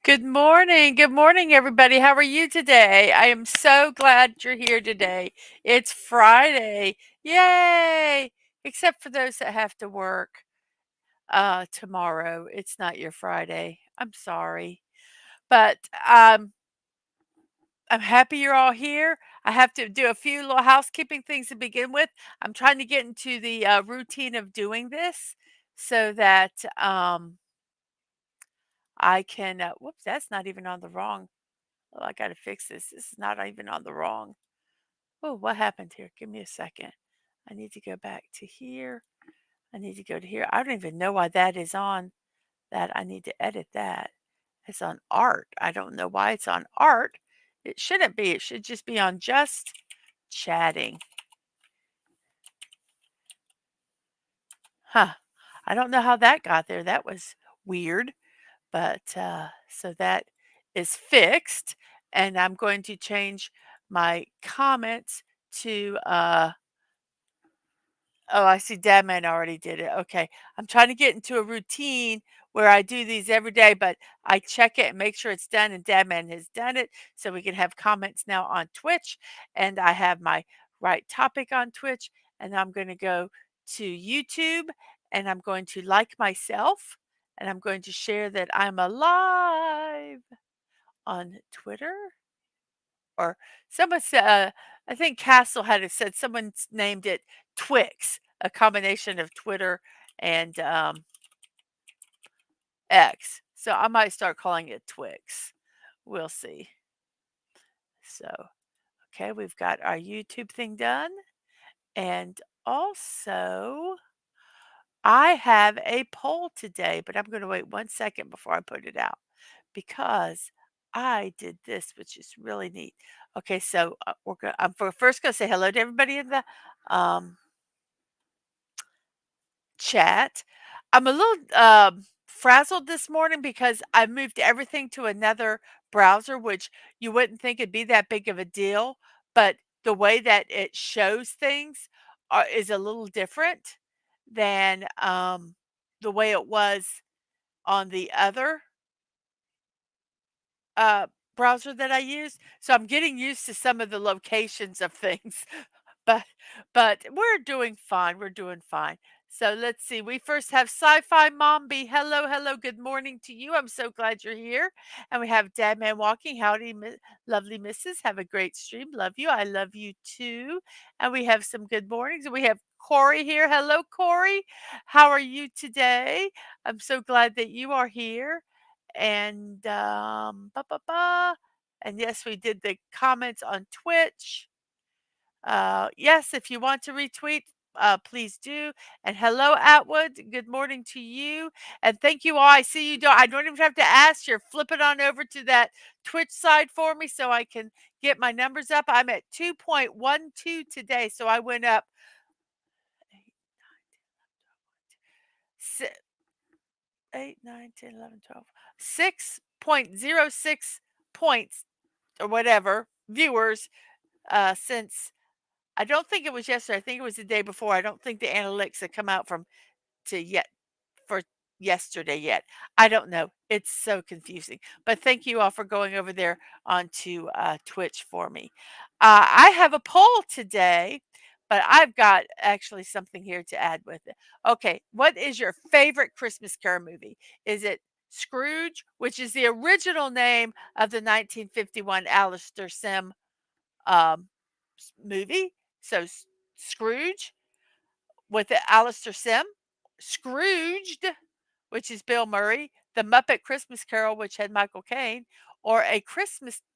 Good morning. Good morning, everybody. How are you today? I am so glad you're here today. It's Friday. Yay! Except for those that have to work tomorrow. It's not your Friday. I'm sorry. But I'm happy you're all here. I have to do a few little housekeeping things to begin with. I'm trying to get into the routine of doing this so that I can, whoops, that's not even on the wrong. Oh, I gotta fix this. This is not even on the wrong. Oh, what happened here? Give me a second. I need to go back to here. I need to go to here. I don't even know why that is on that. I need to edit that. It's on art. I don't know why it's on art. It shouldn't be. It should just be on just chatting. Huh. I don't know how that got there. That was weird. But so that is fixed. And I'm going to change my comments to oh, I see Dadman already did it. Okay. I'm trying to get into a routine where I do these every day, but I check it and make sure it's done, and Dadman has done it. So we can have comments now on Twitch. And I have my right topic on Twitch. And I'm going to go to YouTube and I'm going to like myself. And I'm going to share that I'm alive on Twitter. Or someone said, I think Castle had it said someone named it Twix, a combination of Twitter and X. So I might start calling it Twix. We'll see. So, okay, we've got our YouTube thing done. And also, I have a poll today, but I'm going to wait 1 second before I put it out because I did this, which is really neat. Okay, so I'm first going to say hello to everybody in the um, chat. I'm a little frazzled this morning because I moved everything to another browser, which you wouldn't think it'd be that big of a deal, but the way that it shows things is a little different than the way it was on the other uh, browser that I use. So I'm getting used to some of the locations of things. But we're doing fine, we're doing fine. So let's see, we first have Sci-Fi Mom B. Hello, hello, good morning to you. I'm so glad you're here. And we have Dadman Walking. Howdy, lovely missus. Have a great stream. Love you. I love you too. And we have some good mornings. We have Corey here. Hello, Corey. How are you today? I'm so glad that you are here. And and yes, we did the comments on Twitch. Yes, if you want to retweet, please do. And hello, Atwood. Good morning to you. And thank you all. I see you. I don't even have to ask. You're flipping on over to that Twitch side for me so I can get my numbers up. I'm at 2.12 today. So I went up 8, 9, 10, 11, 12, 6.06 points or whatever viewers since I don't think it was yesterday. I think it was the day before. I don't think the analytics had come out from to yet for yesterday yet. I don't know. It's so confusing. But thank you all for going over there onto Twitch for me. I have a poll today, but I've got actually something here to add with it. Okay, what is your favorite Christmas Carol movie? Is it Scrooge, which is the original name of the 1951 Alistair Sim um, movie? So Scrooge with the Alistair Sim, Scrooged, which is Bill Murray, The Muppet Christmas Carol, which had Michael Caine, or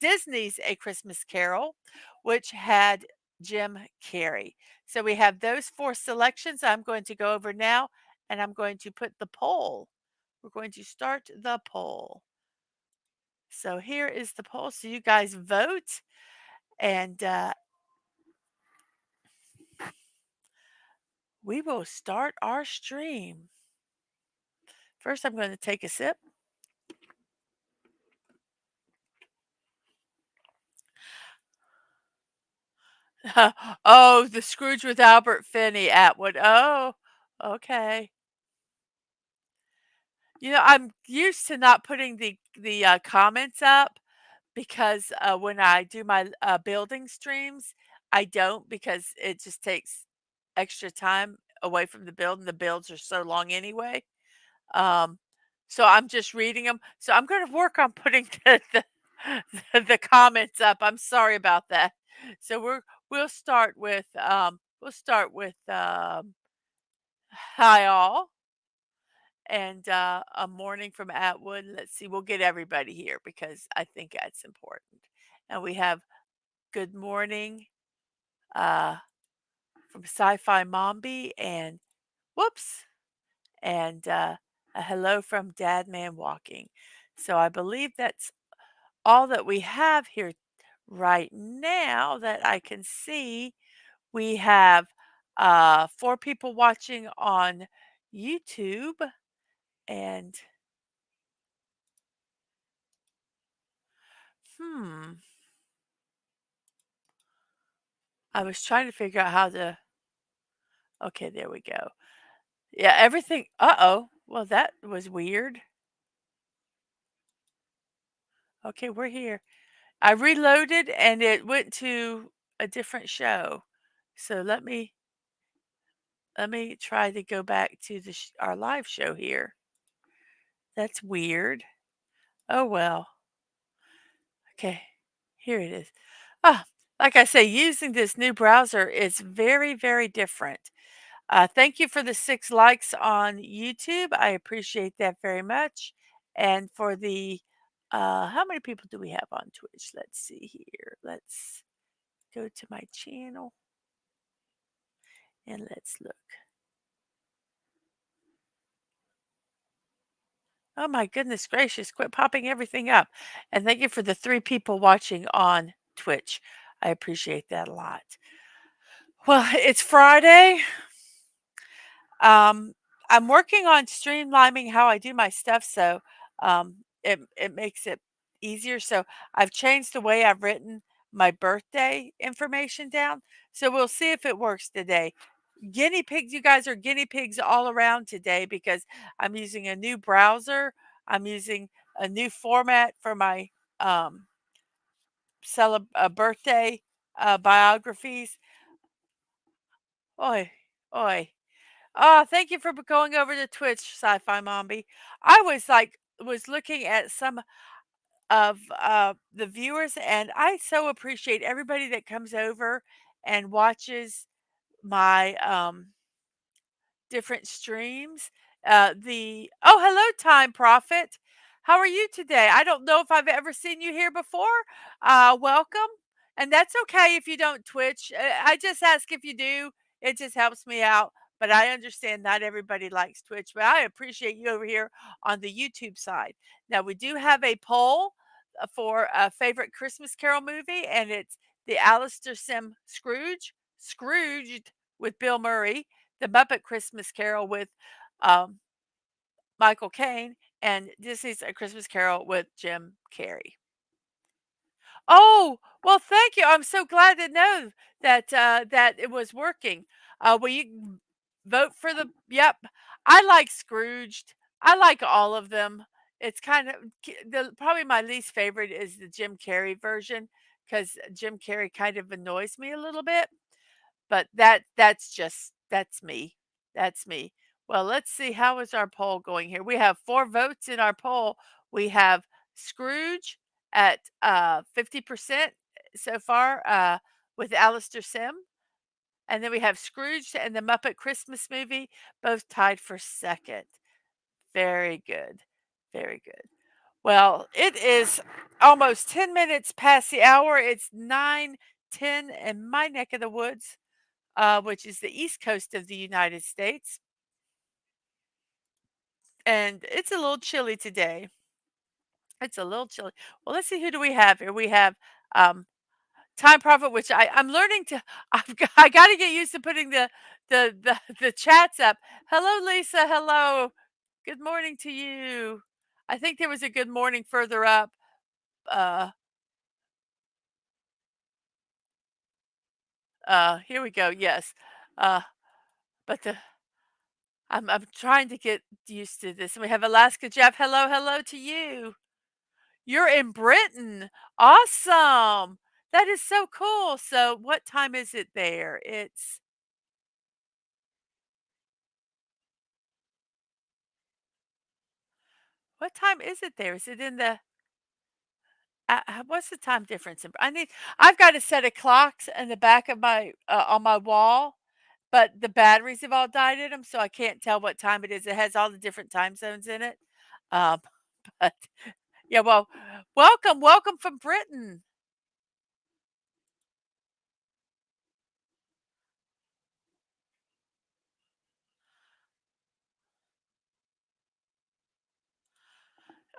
Disney's A Christmas Carol, which had Jim Carrey. So we have those four selections. I'm going to go over now and I'm going to put the poll. We're going to start the poll. So here is the poll. So you guys vote and we will start our stream. First, I'm going to take a sip. Oh, the Scrooge with Albert Finney, Atwood. Oh, okay. I'm used to not putting the comments up because, when I do my, building streams, I don't because it just takes extra time away from the build, and the builds are so long anyway. Um, so I'm just reading them. So I'm gonna work on putting the comments up. I'm sorry about that. So we'll start with, "Hi all," and, "A morning from Atwood." Let's see, we'll get everybody here because I think that's important. And we have, "Good morning," uh, from Sci-Fi Mombi, and whoops, and, a hello from Dadman Walking. So I believe that's all that we have here right now that I can see. We have 4 people watching on YouTube, and hmm, I was trying to figure out how to. Okay, there we go. Yeah, everything. Uh-oh. Well, that was weird. Okay, we're here. I reloaded and it went to a different show. So let me try to go back to our live show here. That's weird. Oh well. Okay, here it is. Ah, like I say, using this new browser is very, very different. Thank you for the 6 likes on YouTube. I appreciate that very much. And for how many people do we have on Twitch? Let's see here. Let's go to my channel and let's look. Oh my goodness gracious, quit popping everything up. And thank you for the 3 people watching on Twitch. I appreciate that a lot. Well, it's Friday. Um, I'm working on streamlining how I do my stuff so it makes it easier. So I've changed the way I've written my birthday information down. So we'll see if it works today. Guinea pigs, you guys are guinea pigs all around today because I'm using a new browser. I'm using a new format for my um, birthday biographies. Oi, oi. Thank you for going over to Twitch, Sci-Fi Mombi. I was looking at some of the viewers, and I so appreciate everybody that comes over and watches my different streams. Hello, Time Prophet. How are you today? I don't know if I've ever seen you here before. Welcome, and that's okay if you don't Twitch. I just ask if you do. It just helps me out. But I understand not everybody likes Twitch, but I appreciate you over here on the YouTube side. Now we do have a poll for a favorite Christmas Carol movie, and it's the Alistair Sim Scrooged with Bill Murray, the Muppet Christmas Carol with um, Michael Caine, and Disney's A Christmas Carol with Jim Carrey. Oh, well, thank you. I'm so glad to know that it was working. Will you vote for the? Yep, I like Scrooged. I like all of them. It's kind of probably my least favorite is the Jim Carrey version because Jim Carrey kind of annoys me a little bit. But that's me. That's me. Well, let's see, how is our poll going here? We have 4 votes in our poll. We have Scrooge at 50% so far with Alistair Sim. And then we have Scrooge and the Muppet Christmas movie, both tied for second. Very good. Very good. Well, it is almost 10 minutes past the hour. It's 9:10 in my neck of the woods, which is the east coast of the United States. And it's a little chilly today. It's a little chilly. Well, let's see, who do we have here? We have um, Time Prophet, which I'm learning to. I got to get used to putting the chats up. Hello, Lisa. Hello. Good morning to you. I think there was a good morning further up. Uh, here we go. Yes. Uh, but I'm trying to get used to this. And we have Alaska Jeff. Hello, hello to you. You're in Britain. Awesome. That is so cool. So what time is it there? It's what time is it there? Is it in the what's the time difference? I've got a set of clocks in the back of my on my wall, but the batteries have all died in them, so I can't tell what time it is. It has all the different time zones in it. Um, but yeah, well, welcome, welcome from Britain.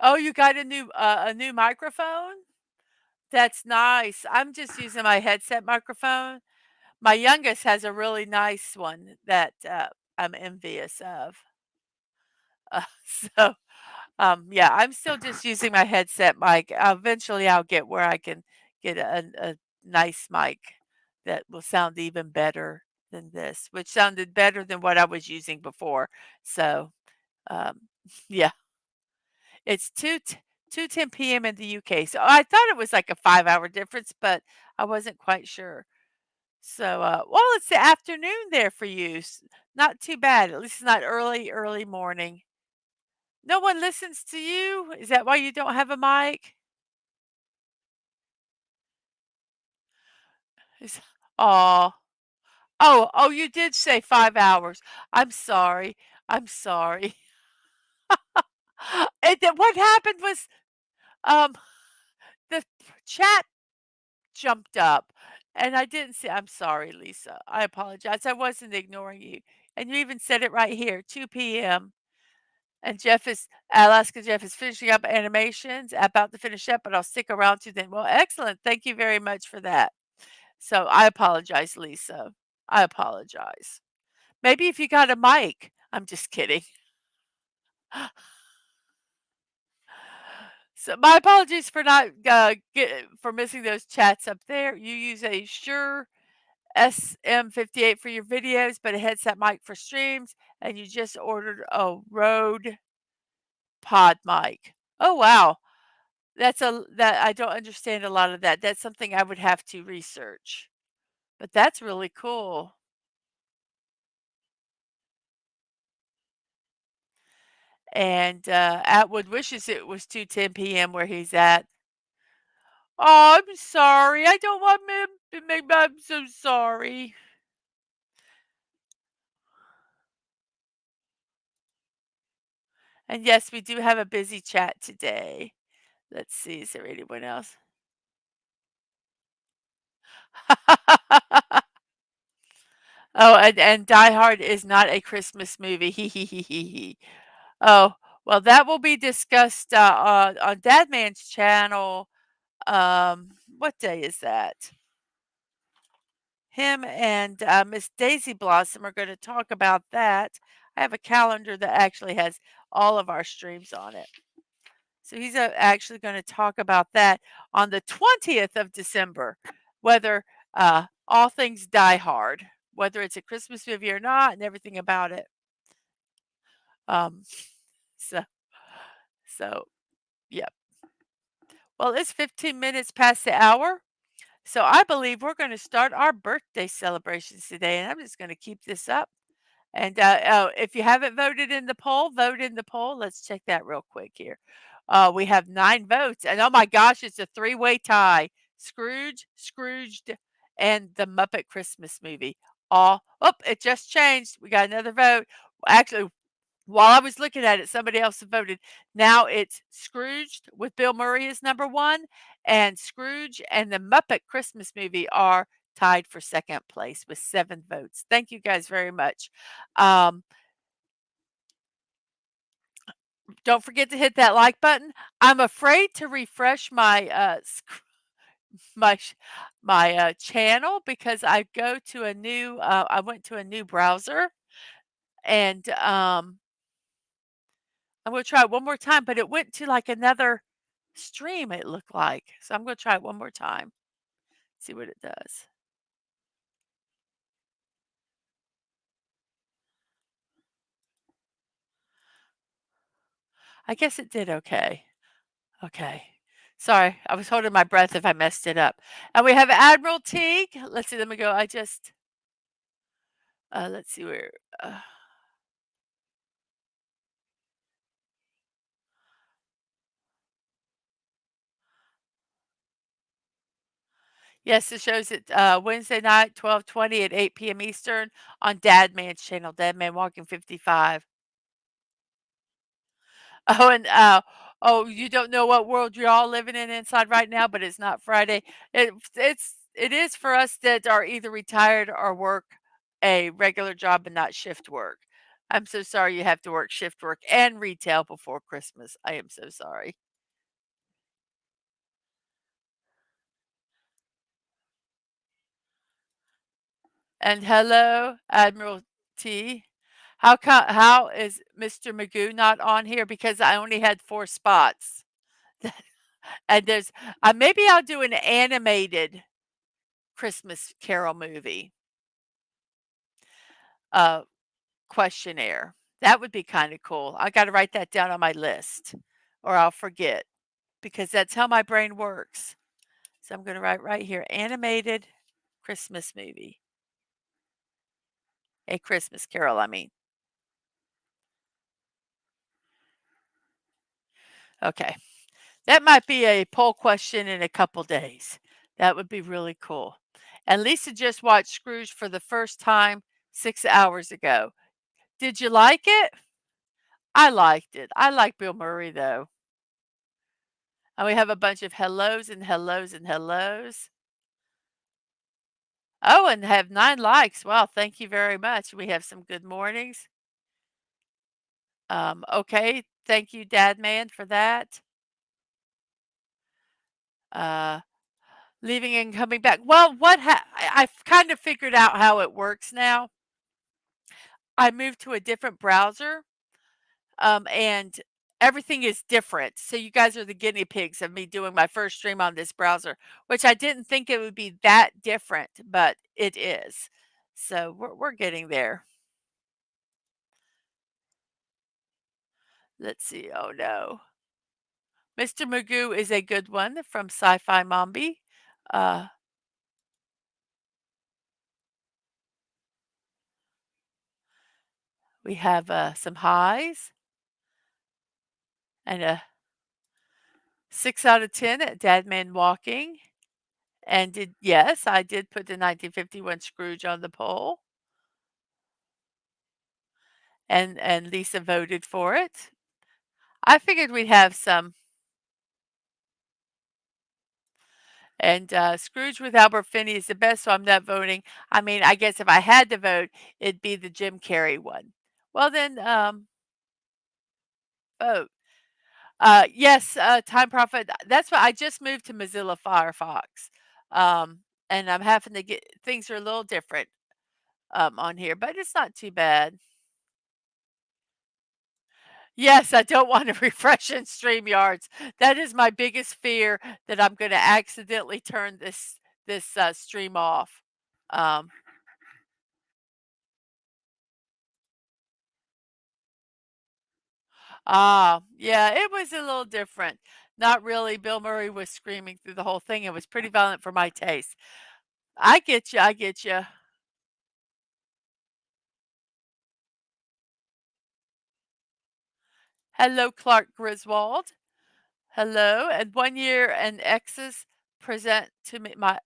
Oh, you got a new microphone? That's nice. I'm just using my headset microphone. My youngest has a really nice one that I'm envious of. So yeah, I'm still just using my headset mic. Eventually, I'll get where I can get a nice mic that will sound even better than this, which sounded better than what I was using before. So, um, yeah, it's 2:10 p.m. in the UK. So I thought it was like a 5-hour difference, but I wasn't quite sure. So, well, it's the afternoon there for you. Not too bad. At least it's not early, early morning. No one listens to you? Is that why you don't have a mic? Is Aw. Oh, you did say 5 hours. I'm sorry. I'm sorry. And then what happened was, um, the chat jumped up, and I didn't see I'm sorry, Lisa. I apologize. I wasn't ignoring you. And you even said it right here, 2 PM. And Alaska Jeff is finishing up animations, about to finish up, but I'll stick around to then. Well, excellent. Thank you very much for that. So I apologize, Lisa. I apologize. Maybe if you got a mic. I'm just kidding. So my apologies for not for missing those chats up there. You use a Shure SM58 for your videos, but a headset mic for streams, and you just ordered a Rode Pod mic. Oh wow. That I don't understand a lot of that. That's something I would have to research. But that's really cool. And Atwood wishes it was 2:10 p.m. where he's at. Oh, I'm sorry. I don't want him to make I'm so sorry. And yes, we do have a busy chat today. Let's see, is there anyone else? Oh, and Die Hard is not a Christmas movie. Hee hee hee hee hee. Oh, well, that will be discussed on Dadman's channel. What day is that? Him and Miss Daisy Blossom are going to talk about that. I have a calendar that actually has all of our streams on it. So he's actually going to talk about that on the 20th of December, whether all things Die Hard, whether it's a Christmas movie or not, and everything about it. Um, so, so, yeah. Well, it's 15 minutes past the hour. So I believe we're going to start our birthday celebrations today. And I'm just going to keep this up. And oh, if you haven't voted in the poll, vote in the poll. Let's check that real quick here. We have 9 votes. And oh my gosh, it's a 3-way tie. Scrooge, Scrooged, and the Muppet Christmas movie. Oh, it just changed. We got another vote. Actually, while I was looking at it, somebody else voted. Now it's Scrooged with Bill Murray as number 1, and Scrooge and the Muppet Christmas Movie are tied for second place with 7 votes. Thank you guys very much. Um, don't forget to hit that like button. I'm afraid to refresh my channel because I went to a new browser, and I'm gonna try it one more time, but it went to, like, another stream, it looked like. So I'm gonna try it one more time, see what it does. I guess it did okay. Okay. Sorry, I was holding my breath if I messed it up. And we have Admiral Teague. Let's see, let me go. Let's see where. Uh, yes, it shows it Wednesday night, 12:20 at 8 p.m. Eastern on Dadman's channel, Dadman Walking 55. Oh, and oh, you don't know what world you're all living in inside right now, but it's not Friday. It is for us that are either retired or work a regular job and not shift work. I'm so sorry you have to work shift work and retail before Christmas. I am so sorry. And hello, Admiral T. How is Mr. Magoo not on here? Because I only had 4 spots. And there's maybe I'll do an animated Christmas Carol movie uh, questionnaire. That would be kind of cool. I got to write that down on my list or I'll forget because that's how my brain works. So I'm going to write right here animated Christmas movie. A Christmas Carol, I mean. Okay. That might be a poll question in a couple days. That would be really cool. And Lisa just watched Scrooge for the first time 6 hours ago. Did you like it? I liked it. I like Bill Murray though. And we have a bunch of hellos and hellos and hellos. Oh, and have 9 likes. Wow, thank you very much. We have some good mornings. Okay, thank you, Dad Man, for that. Uh, leaving and coming back. Well, I've kind of figured out how it works now. I moved to a different browser, and everything is different. So you guys are the guinea pigs of me doing my first stream on this browser, which I didn't think it would be that different, but it is. So we're getting there. Let's see. Oh no. Mr. Magoo is a good one from Sci-Fi Mombi. Uh, we have some highs and a 6 out of 10 at Dadman Walking. And yes, I did put the 1951 Scrooge on the poll. And Lisa voted for it. I figured we'd have some. And Scrooge with Albert Finney is the best, so I'm not voting. I mean, I guess if I had to vote, it'd be the Jim Carrey one. Well, then vote. Yes, Time Prophet. That's why I just moved to Mozilla Firefox. Um, and I'm having to get things are a little different on here, but it's not too bad. Yes, I don't want to refresh in StreamYards. That is my biggest fear that I'm going to accidentally turn this stream off. Um, yeah, it was a little different. Not really. Bill Murray was screaming through the whole thing. It was pretty violent for my taste. I get you. I get you. Hello, Clark Griswold. Hello. And 1 year an ex's present to me. My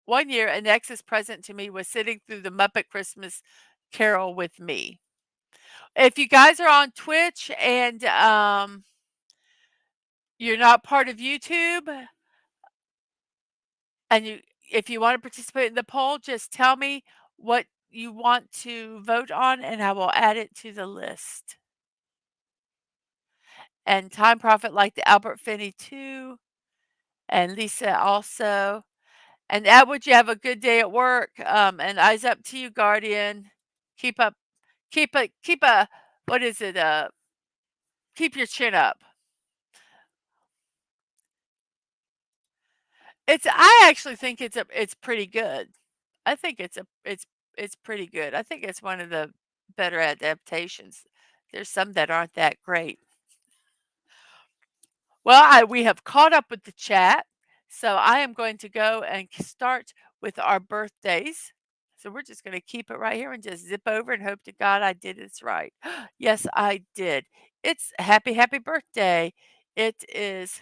1 year an ex's present to me was sitting through the Muppet Christmas Carol with me. If you guys are on Twitch and you're not part of YouTube, and if you want to participate in the poll, just tell me what you want to vote on, and I will add it to the list. And Time Prophet liked the Albert Finney too, and Lisa also. And Atwood, you have a good day at work. And eyes up to you, Guardian. Keep up, keep a, what is it? Keep your chin up. I actually think it's pretty good. I think it's pretty good. I think it's one of the better adaptations. There's some that aren't that great. Well, we have caught up with the chat, so I am going to go and start with our birthdays. So we're just going to keep it right here and just zip over and hope to God I did this right. Yes, I did. It's happy, happy birthday. It is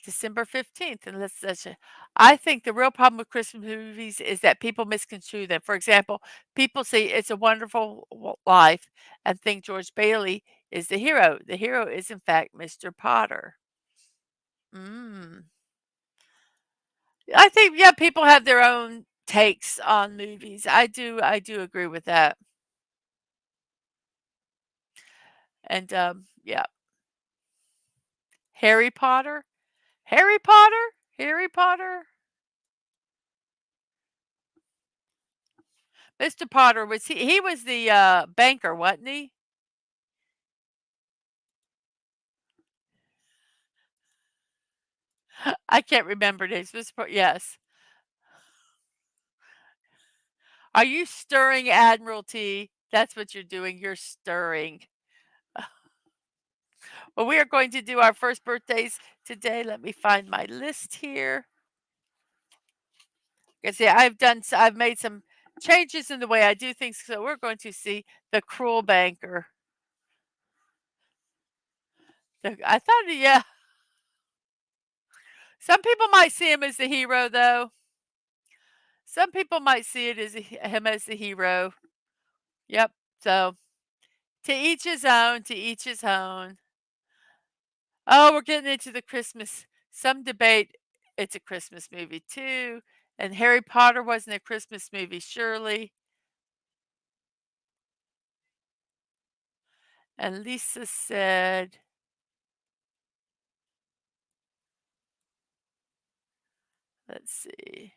December 15th, and I think the real problem with Christmas movies is that people misconstrue them. For example, people say It's a Wonderful Life and think George Bailey is the hero. The hero is, in fact, Mr. Potter. Mm. I think, yeah, people have their own takes on movies. I do agree with that. And, yeah. Harry Potter? Harry Potter? Harry Potter? Mr. Potter was he was the, banker, wasn't he? I can't remember names. Yes. Are you stirring Admiralty? That's what you're doing. You're stirring. Well, we are going to do our first birthdays today. Let me find my list here. I see I've made some changes in the way I do things. So we're going to see the cruel banker. I thought, yeah. Some people might see him as the hero, though. Some people might see it as him as the hero. Yep. So to each his own. To each his own. Oh, we're getting into the Christmas. Some debate it's a Christmas movie too. And Harry Potter wasn't a Christmas movie, surely. And Lisa said, let's see.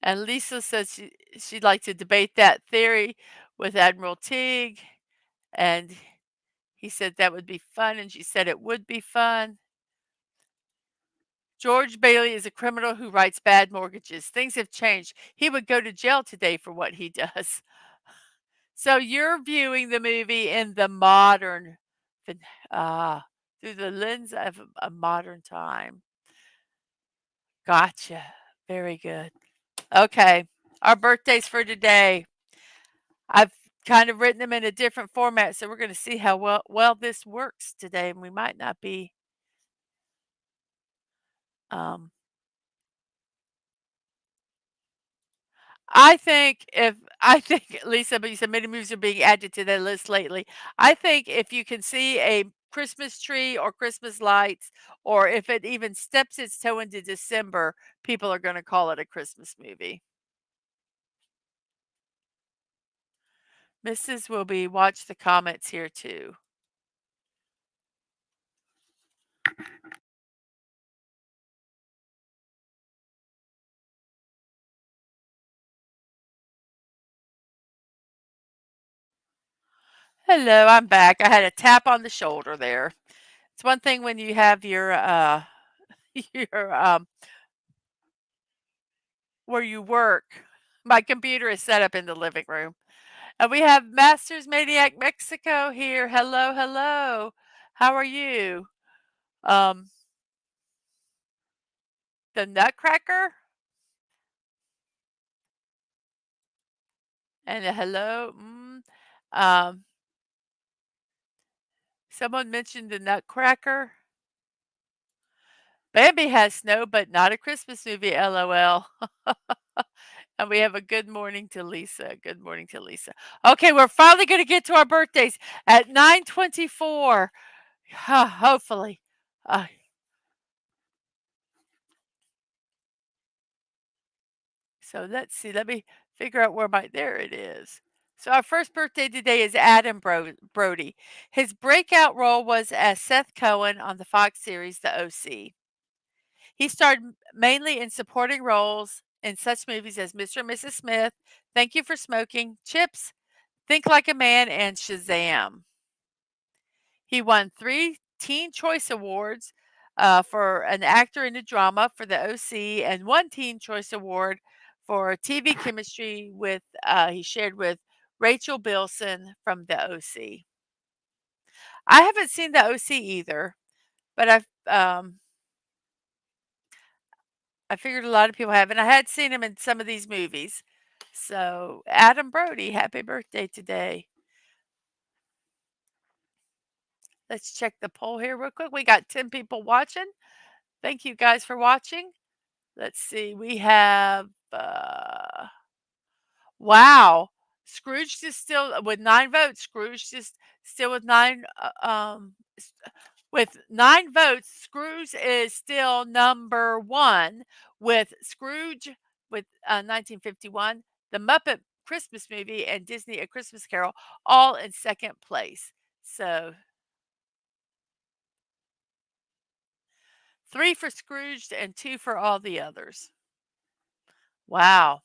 And Lisa said she'd like to debate that theory with Admiral Teague. And he said that would be fun. And she said it would be fun. George Bailey is a criminal who writes bad mortgages. Things have changed. He would go to jail today for what he does. So you're viewing the movie in the modern, ah, through the lens of a modern time. Gotcha. Very good. Okay. Our birthdays for today. I've kind of written them in a different format, so we're going to see how well this works today, and we might not be. Um, I think Lisa, but you said many movies are being added to that list lately. I think if you can see a Christmas tree or Christmas lights, or if it even steps its toe into December, people are going to call it a Christmas movie. Mrs. will be watch the comments here too. Hello, I'm back. I had a tap on the shoulder there. It's one thing when you have your your where you work. My computer is set up in the living room. And we have Masters Maniac Mexico here. Hello, hello. How are you? Um, the Nutcracker and a hello. Um, someone mentioned the Nutcracker. Bambi has snow, but not a Christmas movie. LOL. And we have a good morning to Lisa. Good morning to Lisa. Okay, we're finally going to get to our birthdays at 9:24. Hopefully. Uh, So let's see. Let me figure out where there it is. So our first birthday today is Adam Brody. His breakout role was as Seth Cohen on the Fox series The OC. He starred mainly in supporting roles in such movies as Mr. and Mrs. Smith, Thank You for Smoking, Chips, Think Like a Man, and Shazam. He won 3 Teen Choice Awards for an actor in a drama for the OC, and 1 Teen Choice Award for TV chemistry with he shared with Rachel Bilson from the OC. I haven't seen the OC either, but I figured a lot of people have, and I had seen him in some of these movies. So, Adam Brody, happy birthday today. Let's check the poll here real quick. We got 10 people watching. Thank you guys for watching. Let's see. We have wow. Scrooge is still with 9 votes. Scrooge is still with 9 with 9 votes. Scrooge is still number 1 with Scrooge with 1951, The Muppet Christmas Movie and Disney A Christmas Carol all in second place. So 3 for Scrooge and 2 for all the others. Wow.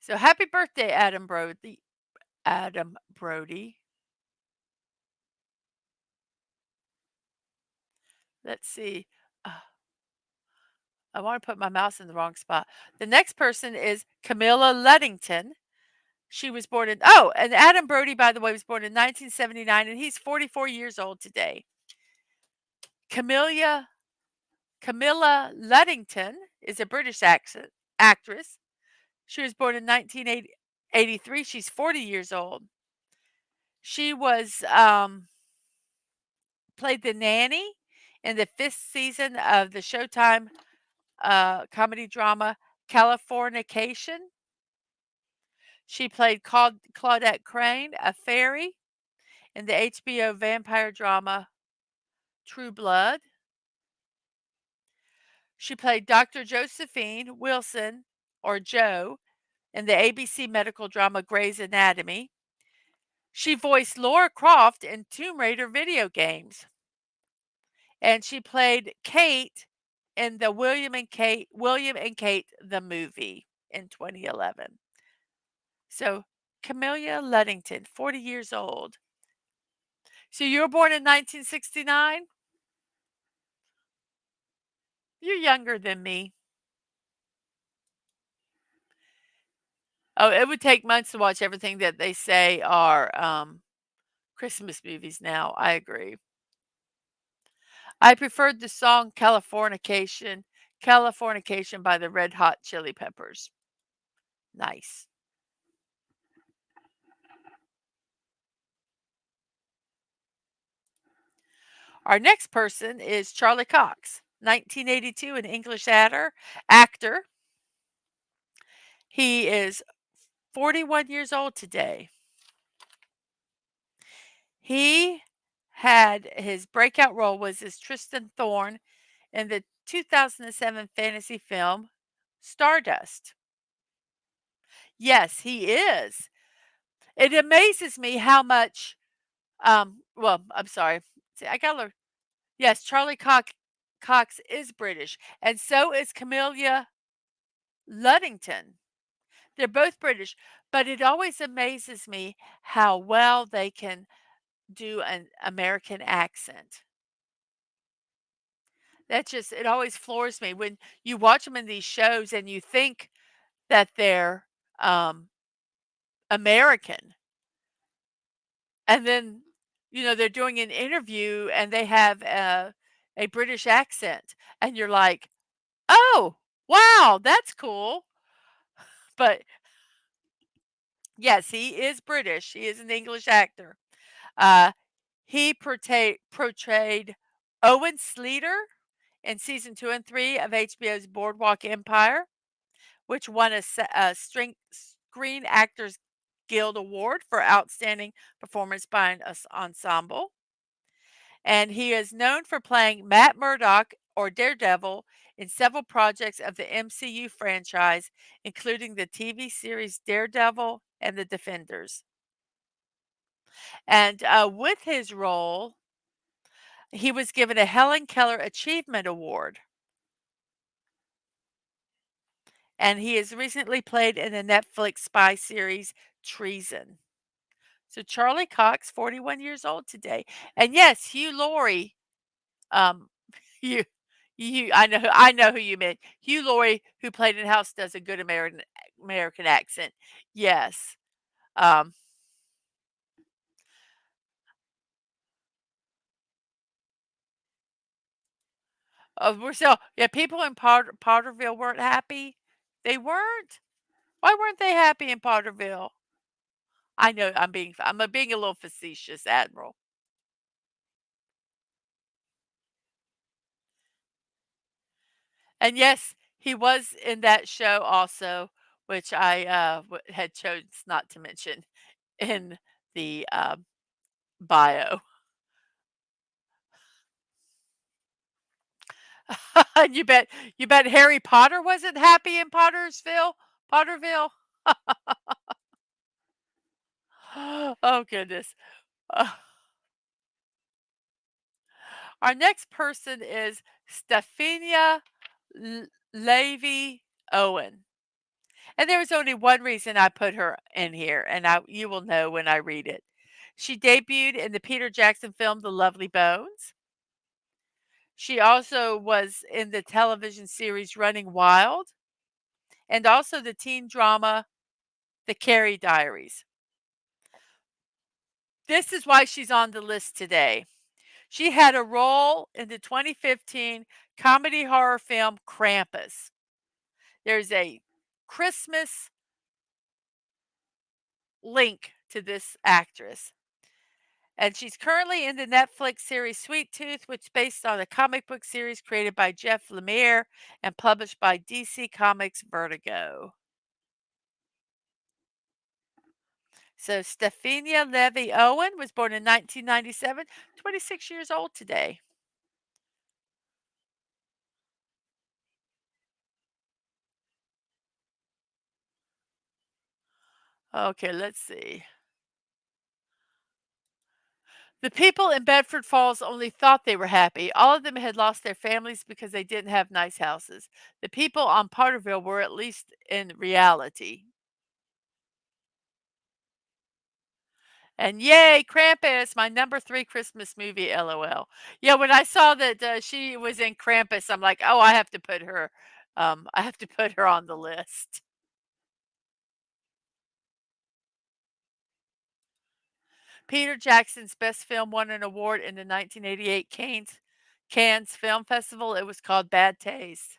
So happy birthday, Adam Brody. Adam Brody. Let's see. Uh, I want to put my mouse in the wrong spot. The next person is Camilla Luddington. She was born in, oh, and Adam Brody, by the way, was born in 1979, and he's 44 years old today. Camilla Luddington is a British actress. She was born in 1983. She's 40 years old. She was played the nanny in the 5th season of the Showtime comedy drama Californication. She played Claudette Crane, a fairy, in the HBO vampire drama True Blood. She played Dr. Josephine Wilson, or Jo, in the ABC medical drama Grey's Anatomy. She voiced Laura Croft in Tomb Raider video games. And she played Kate in the William and Kate the movie in 2011. So, Camilla Luddington, 40 years old. So you were born in 1969? You're younger than me. Oh, it would take months to watch everything that they say are Christmas movies now. I agree. I preferred the song Californication by the Red Hot Chili Peppers. Nice. Our next person is Charlie Cox, 1982, an English actor. He is 41 years old today. He had his breakout role was as Tristan Thorne in the 2007 fantasy film Stardust. Yes, he is. It amazes me how much well, I'm sorry. See, I got to learn. Yes, Cox is British, and so is Camilla Luddington. They're both British, but it always amazes me how well they can do an American accent. That just it always floors me when you watch them in these shows and you think that they're American, and then they're doing an interview and they have a British accent, and you're like, oh wow, that's cool. But yes, he is British. He is an English actor. Uh, he portrayed Owen Sleater in season 2 and 3 of HBO's Boardwalk Empire, which won a Screen Actors Guild Award for Outstanding Performance by an Ensemble. And he is known for playing Matt Murdock or Daredevil in several projects of the MCU franchise, including the TV series Daredevil and The Defenders. And with his role, he was given a Helen Keller Achievement Award. And he has recently played in the Netflix spy series Treason. So Charlie Cox, 41 years old today. And yes, Hugh Laurie, um, Hugh, I know who you meant. Hugh Laurie, who played in House, does a good American accent. Yes. Um, we're still yeah, people in Potterville weren't happy. They weren't? Why weren't they happy in Potterville? I know being a little facetious, Admiral. And yes, he was in that show also, which I had chose not to mention in the bio. you bet you bet Harry Potter wasn't happy in Potterville. Oh goodness. Uh, our next person is Stephania Levy Owen. And there was only one reason I put her in here, and you will know when I read it. She debuted in the Peter Jackson film The Lovely Bones. She also was in the television series Running Wild and also the teen drama The Carrie Diaries. This is why she's on the list today. She had a role in the 2015 comedy horror film Krampus. There's a Christmas link to this actress. And she's currently in the Netflix series Sweet Tooth, which is based on a comic book series created by Jeff Lemire and published by DC Comics Vertigo. So Stephania Levy Owen was born in 1997, 26 years old today. Okay, let's see. The people in Bedford Falls only thought they were happy. All of them had lost their families because they didn't have nice houses. The people on Potterville were at least in reality. And yay, Krampus, my number 3 Christmas movie, LOL. Yeah, when I saw that she was in Krampus, I'm like, oh, I have to put her on the list. Peter Jackson's best film won an award in the 1988 Cannes Film Festival. It was called Bad Taste.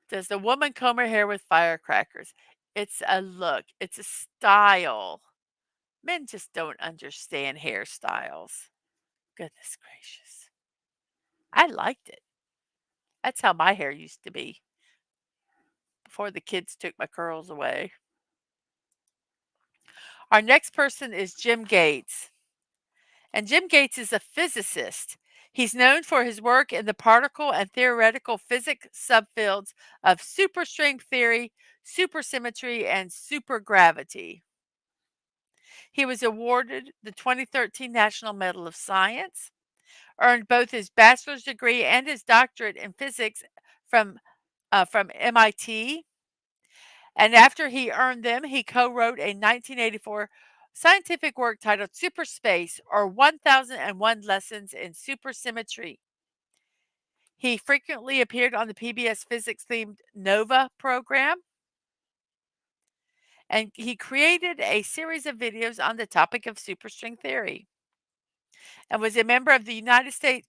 Does the woman comb her hair with firecrackers? It's a look, it's a style. Men just don't understand hairstyles. Goodness gracious. I liked it. That's how my hair used to be before the kids took my curls away. Our next person is Jim Gates. And Jim Gates is a physicist. He's known for his work in the particle and theoretical physics subfields of superstring theory, supersymmetry, and supergravity. He was awarded the 2013 National Medal of Science, earned both his bachelor's degree and his doctorate in physics from, from MIT. And after he earned them, he co wrote a 1984 scientific work titled Superspace or 1001 Lessons in Supersymmetry. He frequently appeared on the PBS physics themed NOVA program, and he created a series of videos on the topic of superstring theory and was a member of the United States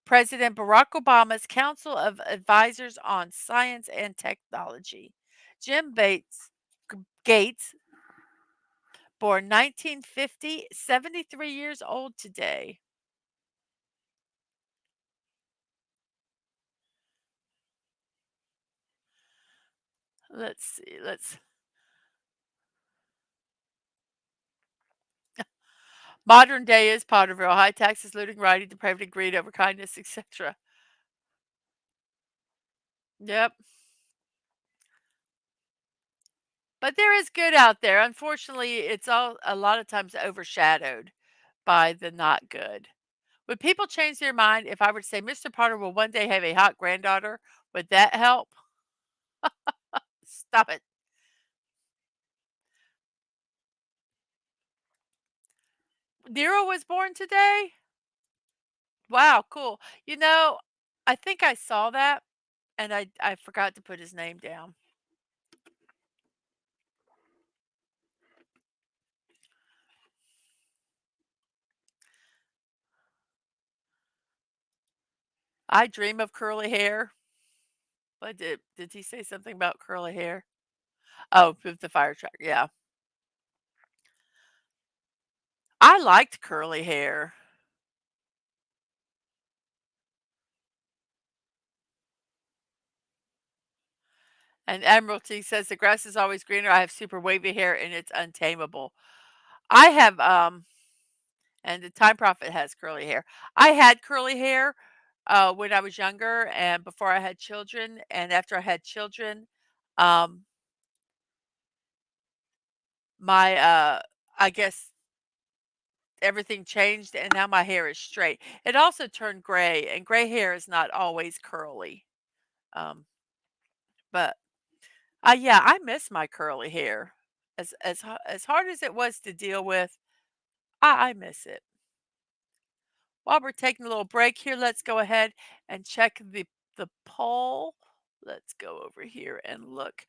President Barack Obama's Council of Advisors on Science and Technology. Jim Gates, born 1950, 73 years old today. Let's see. Let's Modern day is Potterville. High taxes, looting, rioting, depravity, greed, over kindness, etc. Yep. But there is good out there. Unfortunately, it's all a lot of times overshadowed by the not good. Would people change their mind if I were to say Mr. Potter will one day have a hot granddaughter? Would that help? Stop it. Nero was born today? Wow, cool. You know, I think I saw that, and I forgot to put his name down. I dream of curly hair. But did he say something about curly hair? Oh, with the fire truck, yeah. I liked curly hair. And Admiralty says the grass is always greener. I have super wavy hair and it's untamable. I have and the Time Prophet has curly hair. I had curly hair when I was younger and before I had children, and after I had children, um my I guess everything changed and now my hair is straight. It also turned gray, and gray hair is not always curly. Um but yeah, I miss my curly hair. As hard as it was to deal with, I miss it. While we're taking a little break here, let's go ahead and check the poll. Let's go over here and look.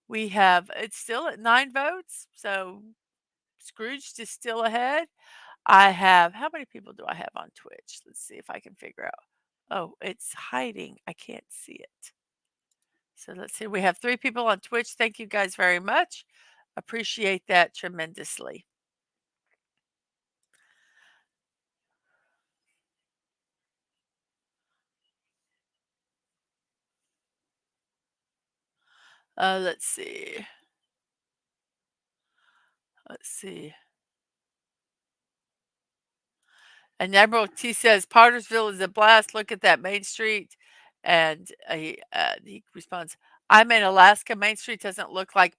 We have it's still at 9 votes, so Scrooged is still ahead. I have how many people do I have on Twitch? Let's see if I can figure out. Oh, it's hiding. I can't see it. So let's see. We have 3 people on Twitch. Thank you guys very much. Appreciate that tremendously. Let's see. Let's see. And Admiral T says Pottersville is a blast. Look at that Main Street. And he responds, I'm in Alaska. Main Street doesn't look like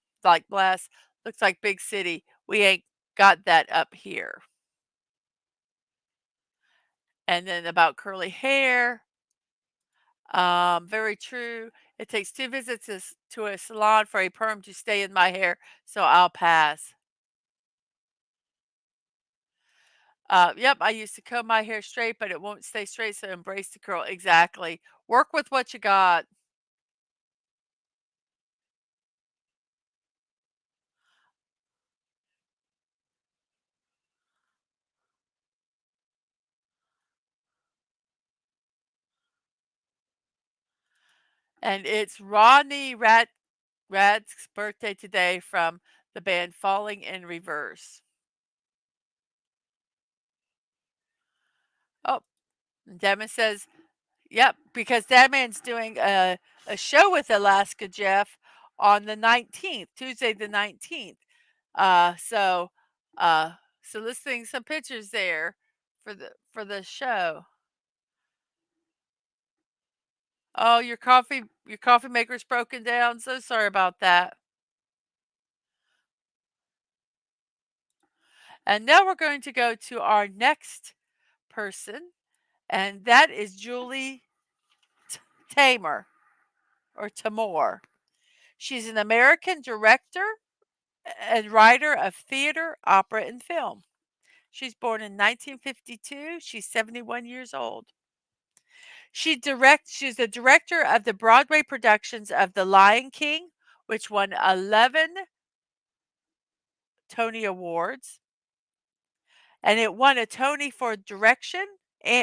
blast. Looks like big city. We ain't got that up here. And then about curly hair. Very true. It takes 2 visits to a salon for a perm to stay in my hair, so I'll pass. Yep, I used to comb my hair straight, but it won't stay straight, so embrace the curl. Exactly. Work with what you got. And it's Rodney Rad's birthday today from the band Falling in Reverse. Oh, Devin says, yep, because that man's doing a show with Alaska Jeff on the 19th, Tuesday the 19th. Uh, so, uh, so listing some pictures there for the show. Oh, your coffee maker's broken down. So sorry about that. And now we're going to go to our next person, and that is Julie Tamer or Tamor. She's an American director and writer of theater, opera, and film. She's born in 1952. She's 71 years old. She's the director of the Broadway productions of The Lion King, which won 11 Tony Awards, and it won a Tony for direction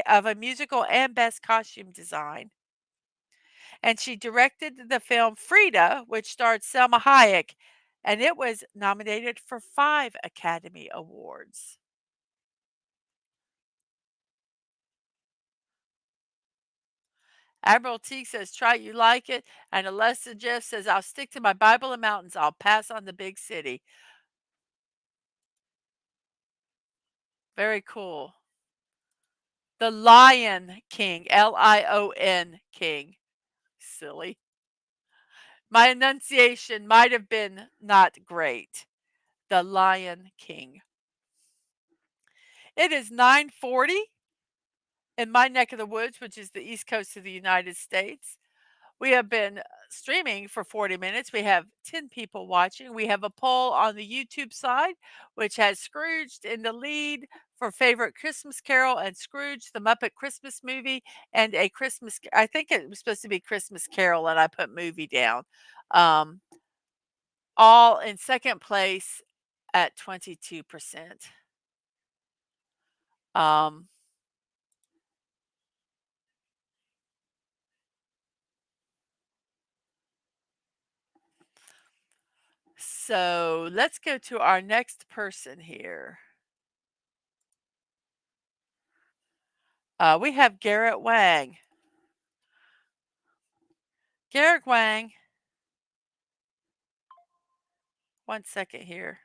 of a musical and best costume design. And she directed the film Frida, which starred Selma Hayek, and it was nominated for 5 Academy Awards. Admiral T says, try it, you like it. And Alessa Jeff says, I'll stick to my Bible and mountains. I'll pass on the big city. Very cool. The Lion King, Lion King. Silly. My enunciation might have been not great. The Lion King. It is 9:40 in my neck of the woods, which is the East Coast of the United States. We have been streaming for 40 minutes. We have 10 people watching. We have a poll on the YouTube side, which has Scrooged in the lead for favorite Christmas Carol and Scrooge, the Muppet Christmas Movie, and a Christmas I think it was supposed to be Christmas Carol, and I put movie down. Um, all in second place at 22%. Um, so let's go to our next person here. We have Garrett Wang. Garrett Wang, one second here.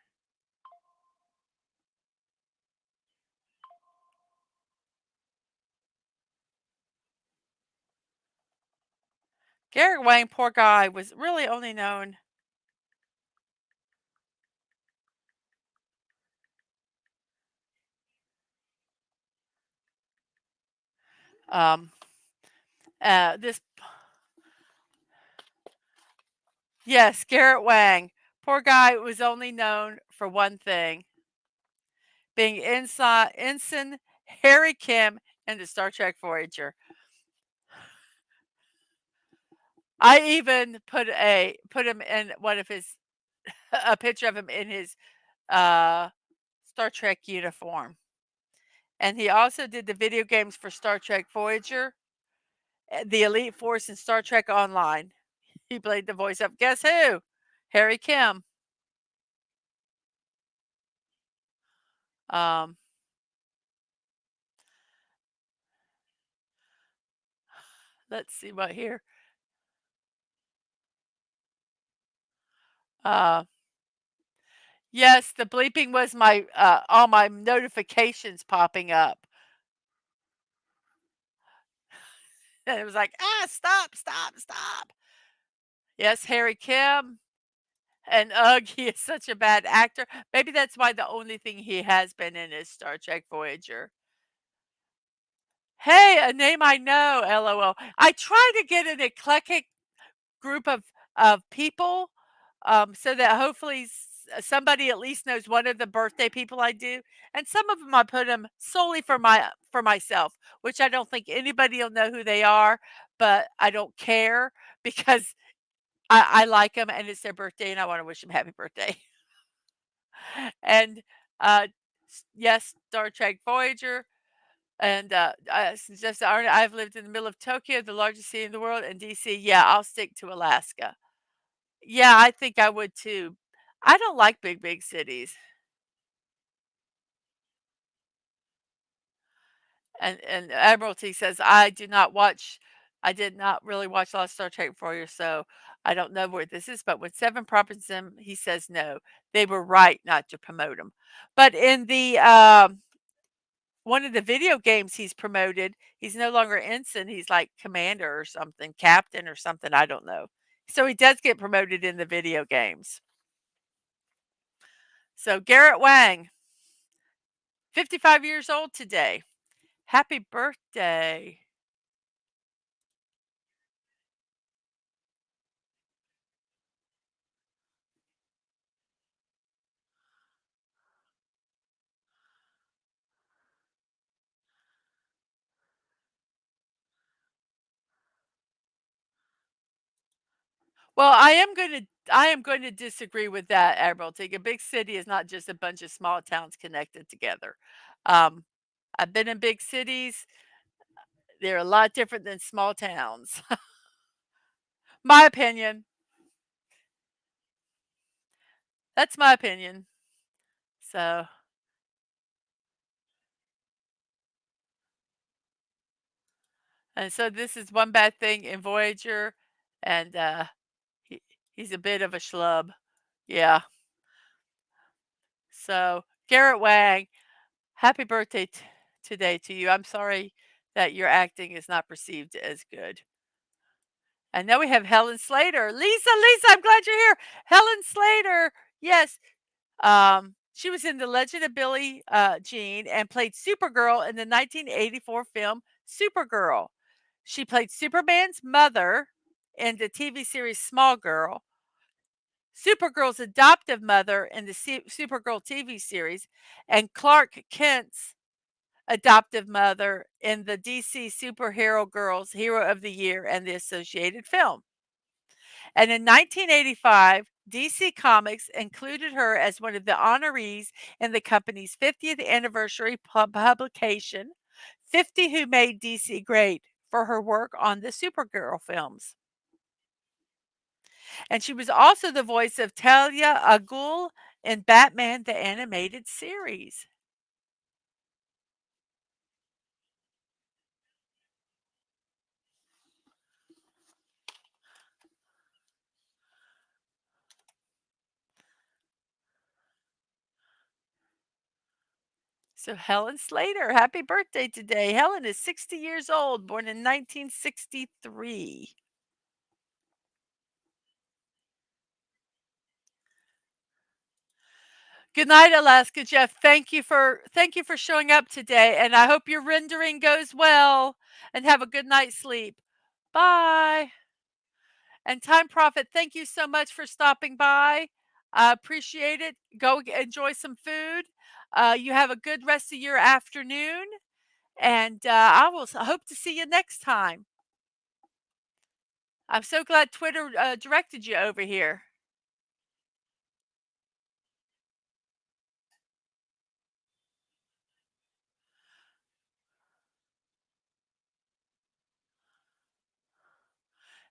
Garrett Wang, poor guy, was really only known um, this yes, Garrett Wang. Poor guy was only known for one thing, being inside Ensign Harry Kim in the Star Trek Voyager. I even put him in one of his a picture of him in his Star Trek uniform. And he also did the video games for Star Trek Voyager, the Elite Force, and Star Trek Online. He played the voice of guess who? Harry Kim. Um, let's see what here. Uh, yes, the bleeping was my all my notifications popping up. And it was like, stop, stop, stop. Yes, Harry Kim. And ugh, he is such a bad actor. Maybe that's why the only thing he has been in is Star Trek Voyager. Hey, a name I know, LOL. I try to get an eclectic group of people, so that hopefully somebody at least knows one of the birthday people I do, and some of them I put them solely for myself, which I don't think anybody will know who they are, but I don't care because I like them and it's their birthday and I want to wish them happy birthday. And yes, Star Trek Voyager. And just I've lived in the middle of Tokyo, the largest city in the world, and DC. Yeah, I'll stick to Alaska. Yeah, I think I would too. I don't like big cities. And Admiralty says I did not really watch a lot of Star Trek for you, so I don't know where this is. But when Seven prompts him, he says no. They were right not to promote him. But in the one of the video games he's promoted, he's no longer ensign. He's like commander or something, captain or something. I don't know. So he does get promoted in the video games. So Garrett Wang, 55 years old today. Happy birthday. Well, I am going to disagree with that, Admiralty. A big city is not just a bunch of small towns connected together. Um, I've been in big cities. They're a lot different than small towns. My opinion. That's my opinion. So, and so this is one bad thing in Voyager, and he, he's a bit of a schlub. Yeah. So, Garrett Wang, happy birthday today to you. I'm sorry that your acting is not perceived as good. And now we have Helen Slater. Lisa, I'm glad you're here. Helen Slater. Yes. She was in The Legend of Billie Jean and played Supergirl in the 1984 film Supergirl. She played Superman's mother in the TV series Small Girl, Supergirl's adoptive mother in the Supergirl TV series, and Clark Kent's adoptive mother in the DC Superhero Girls Hero of the Year and the associated film. And in 1985, DC Comics included her as one of the honorees in the company's 50th anniversary publication, 50 Who Made DC Great, for her work on the Supergirl films. And she was also the voice of Talia al Ghul in Batman the Animated Series. So Helen Slater, happy birthday today. Helen is 60 years old, born in 1963. Good night, Alaska Jeff. Thank you for showing up today, and I hope your rendering goes well and have a good night's sleep. Bye. And Time Prophet, thank you so much for stopping by. I appreciate it. Go enjoy some food. You have a good rest of your afternoon, and I will hope to see you next time. I'm so glad Twitter directed you over here.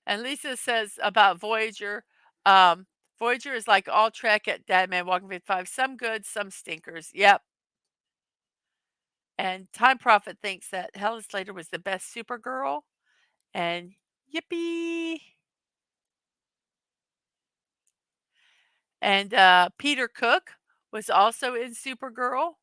And Lisa says about Voyager, um, Voyager is like all Trek at DadmanWalking55. Some good, some stinkers. Yep. And Time Prophet thinks that Helen Slater was the best Supergirl. And yippee. And Peter Cook was also in Supergirl.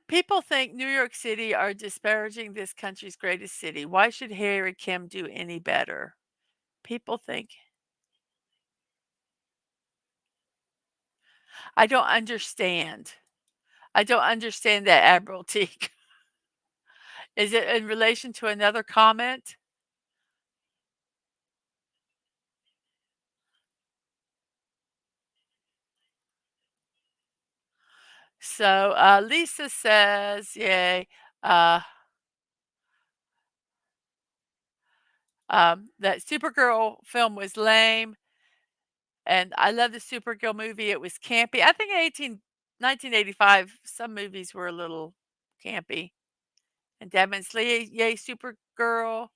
People think New York City are disparaging this country's greatest city. Why should Harry Kim do any better? People think. I don't understand. I don't understand that, Admiralty. Is it in relation to another comment? So Lisa says, yay, uh, that Supergirl film was lame. And I love the Supergirl movie. It was campy. I think in 1985, some movies were a little campy. And Demon's Yay Supergirl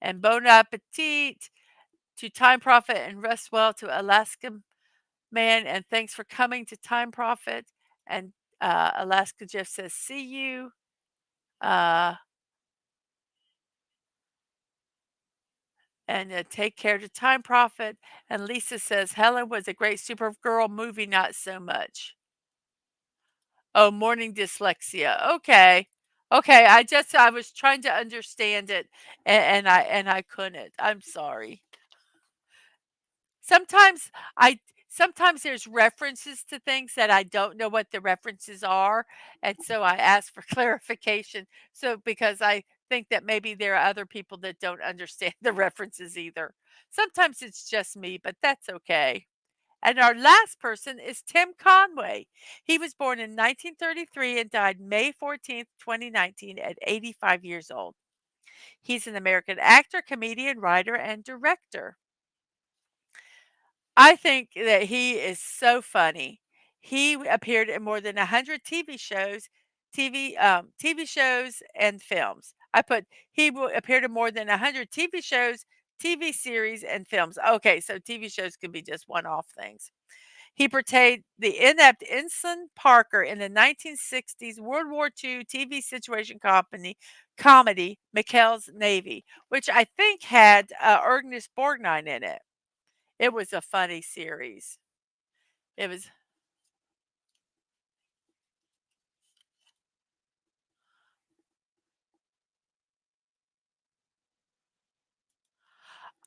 and Bon Appetit to Time Prophet and Rest Well to Alaska Man. And thanks for coming to Time Prophet. And Alaska Jeff says, see you. Uh, and take care to Time Prophet. And Lisa says, Helen was a great Supergirl movie, not so much. Oh, morning dyslexia. Okay. Okay, I was trying to understand it and I couldn't. I'm sorry. Sometimes I sometimes there's references to things that I don't know what the references are, and so I ask for clarification. So because I think that maybe there are other people that don't understand the references either. Sometimes it's just me, but that's okay. And our last person is Tim Conway. He was born in 1933 and died May 14th, 2019 at 85 years old. He's an American actor, comedian, writer, and director. I think that he is so funny. He appeared in more than 100 TV shows, TV shows and films. I put appeared in more than 100 TV shows, TV series, and films. Okay, so TV shows can be just one-off things. He portrayed the inept Ensign Parker in the 1960s World War II TV situation comedy McHale's Navy, which I think had Ernest Borgnine in it. It was a funny series. It was.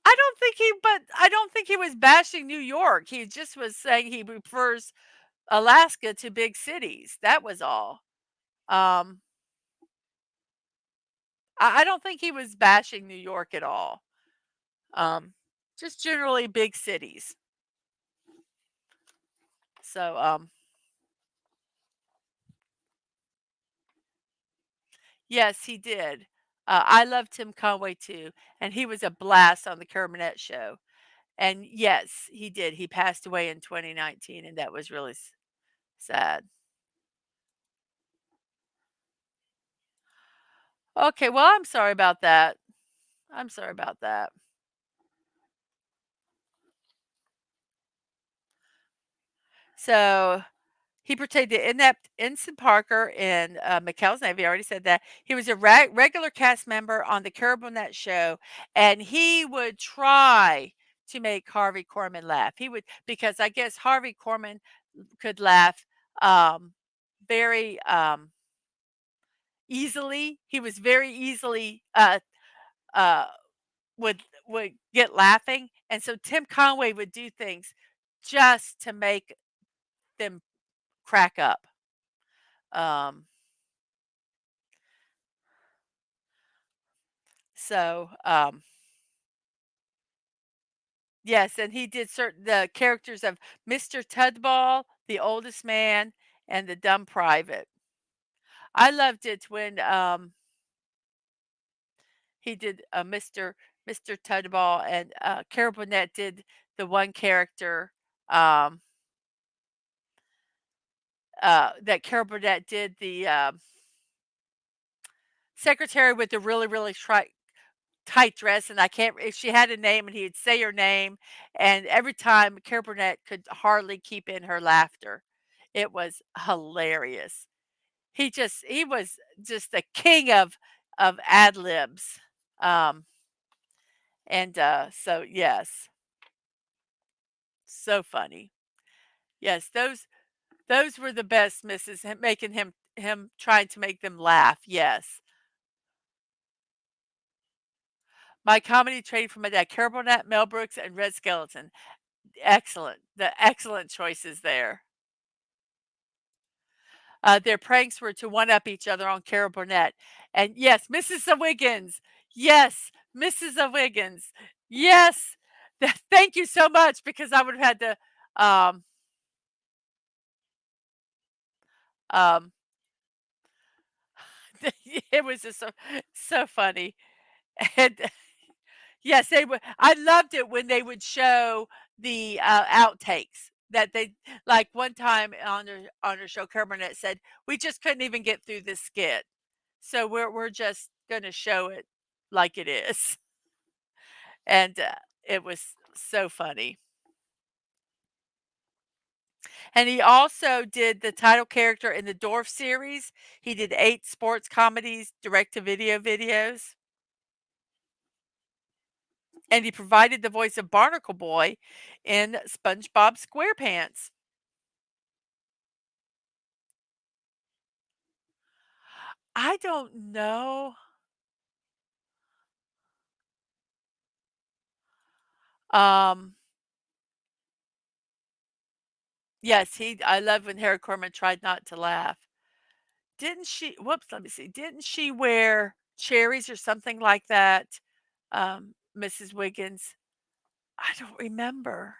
I don't think he was bashing New York. He just was saying he prefers Alaska to big cities. That was all. Um, I don't think he was bashing New York at all. Um, just generally big cities. So, yes, he did. I loved Tim Conway too, and he was a blast on the Carol Burnett show. And yes, he did. He passed away in 2019, and that was really sad. Okay, well, I'm sorry about that. I'm sorry about that. So he portrayed the inept Ensign Parker in McHale's Navy. I already said that. He was a regular cast member on the Carol Burnett show, and he would try to make Harvey Korman laugh. He would, because I guess Harvey Korman could laugh um, very easily. He was very easily uh, would get laughing, and so Tim Conway would do things just to make them crack up. Um, so yes, and he did certain the characters of Mr. Tudball, the oldest man, and the dumb private. I loved it when he did Mr. Tudball, and Carol Burnett did the one character um, that Carol Burnett did the secretary with the really really tight dress, and I can't if she had a name and he'd say her name, and every time Carol Burnett could hardly keep in her laughter. It was hilarious. He was just the king of ad libs. Um, and so yes, so funny. Yes, those were the best misses, making him trying to make them laugh. Yes. My comedy trained from my dad, Carol Burnett, Mel Brooks, and Red Skeleton. Excellent. The excellent choices there. Their pranks were to one up each other on Carol Burnett. And yes, Mrs. Wiggins. Yes, Mrs. Wiggins. Yes. Thank you so much because I would have had to um um it was just so funny. And yes, they would. I loved it when they would show the outtakes that they like one time on her show. Carol Burnett said, "We just couldn't even get through this skit, so we're just going to show it like it is," and it was so funny. And he also did the title character in the Dorf series. He did 8 sports comedies, direct to video videos, and he provided the voice of Barnacle Boy in SpongeBob SquarePants. I don't know. Um, yes, I love when Harry Corman tried not to laugh. Didn't she whoops, let me see. Didn't she wear cherries or something like that? Mrs. Wiggins? I don't remember.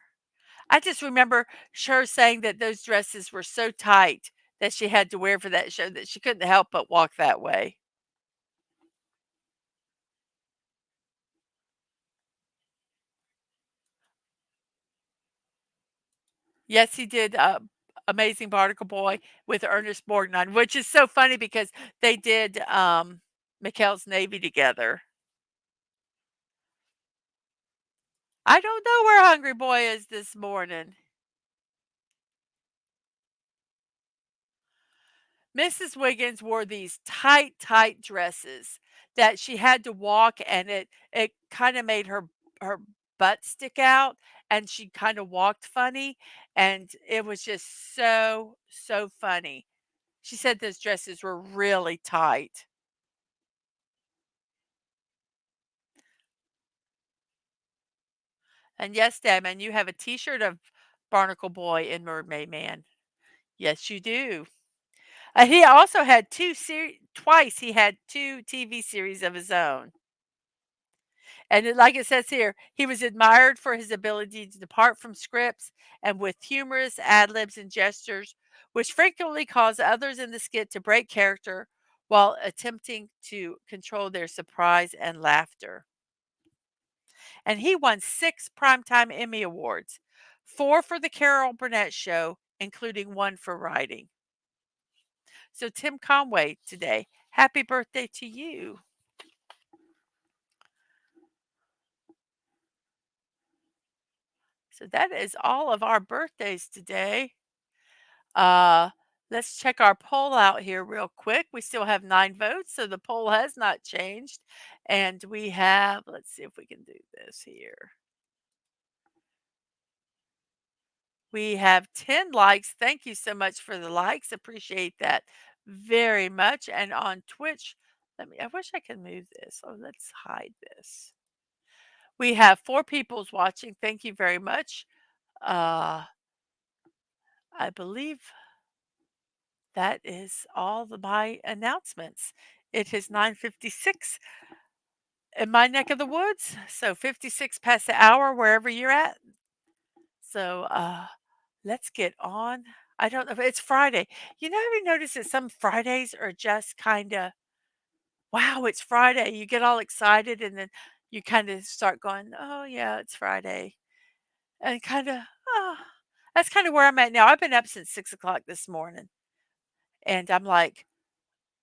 I just remember her saying that those dresses were so tight that she had to wear for that show that she couldn't help but walk that way. Yes, he did, Amazing Barnacle Boy with Ernest Borgnine, which is so funny because they did, McHale's Navy together. I don't know where Hungry Boy is this morning. Mrs. Wiggins wore these tight, tight dresses that she had to walk, and it kinda made her butt stick out, and she kinda walked funny, and it was just so, so funny. She said those dresses were really tight. And yes, Dad, you have a T-shirt of Barnacle Boy and Mermaid Man. Yes, you do. He also had 2 twice he had 2 TV series of his own. And like it says here, he was admired for his ability to depart from scripts and with humorous ad libs and gestures, which frequently caused others in the skit to break character while attempting to control their surprise and laughter. And he won 6 Primetime Emmy Awards, 4 for The Carol Burnett Show, including 1 for writing. So, Tim Conway today, happy birthday to you. So, that is all of our birthdays today. Uh, let's check our poll out here real quick. We still have 9 votes, so the poll has not changed. And we have, let's see if we can do this here. We have 10 likes. Thank you so much for the likes. Appreciate that very much. And on Twitch, I wish I could move this. Oh, let's hide this. We have 4 people's watching. Thank you very much. I believe that is all my announcements. It is 9:56 in my neck of the woods, so 56 past the hour wherever you're at. So, let's get on. I don't know if it's Friday. You know, have you noticed that some Fridays are just kinda, "Wow, it's Friday." You get all excited and then you kinda start going, "Oh, yeah, it's Friday." And kinda, that's kinda where I'm at now. I've been up since 6 o'clock this morning, and I'm like,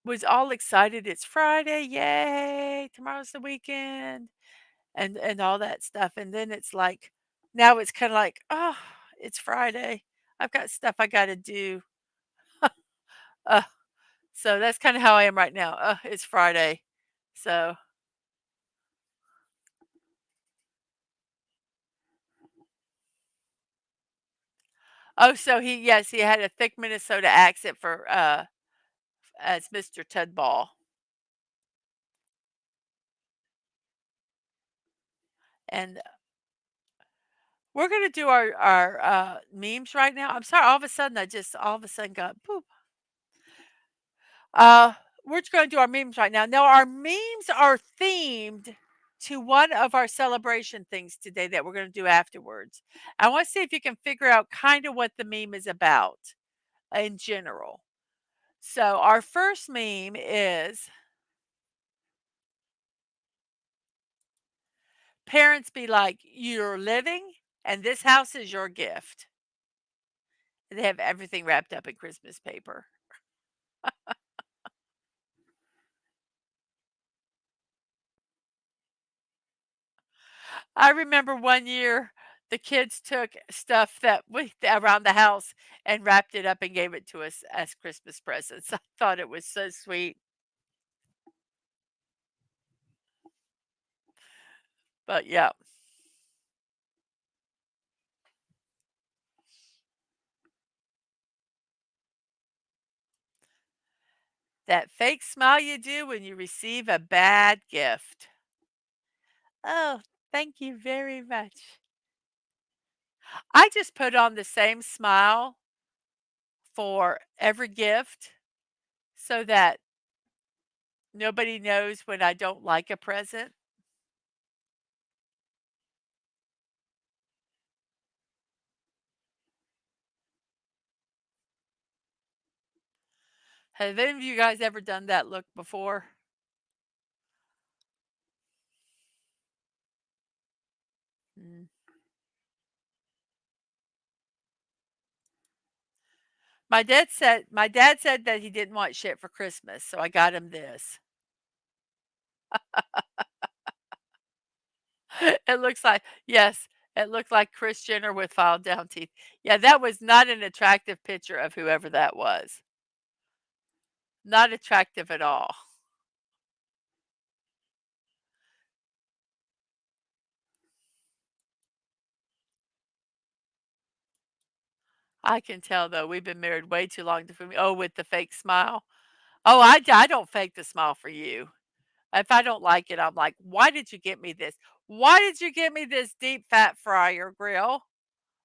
was all excited, "It's Friday, yay, tomorrow's the weekend," and all that stuff, and then it's like, now it's kinda like, "Oh, it's Friday. I've got stuff I gotta do." Ugh, so that's kinda how I am right now. Ugh, it's Friday. So oh, so yes, he had a thick Minnesota accent for, as Mr. Tudball. And we're gonna do our memes right now. I'm sorry, all of a sudden, I just all of a sudden got boop. Uh, we're just gonna do our memes right now. Now, our memes are themed to one of our celebration things today that we're gonna do afterwards. I wanna see if you can figure out kinda what the meme is about in general. So, our first meme is parents be like, "You're living, and this house is your gift." They have everything wrapped up in Christmas paper. I remember one year the kids took stuff that we around the house and wrapped it up and gave it to us as Christmas presents. I thought it was so sweet. But yeah, that fake smile you do when you receive a bad gift. Oh, thank you very much. I just put on the same smile for every gift so that nobody knows when I don't like a present. Have any of you guys ever done that look before? Mm. My dad said that he didn't want shit for Christmas, so I got him this. It looks like yes, it looked like Kris Jenner with filed down teeth. Yeah, that was not an attractive picture of whoever that was. Not attractive at all. I can tell though, we've been married way too long to for me. Oh, with the fake smile. Oh, I don't fake the smile for you. If I don't like it, I'm like, "Why did you get me this? Why did you get me this deep fat fryer grill?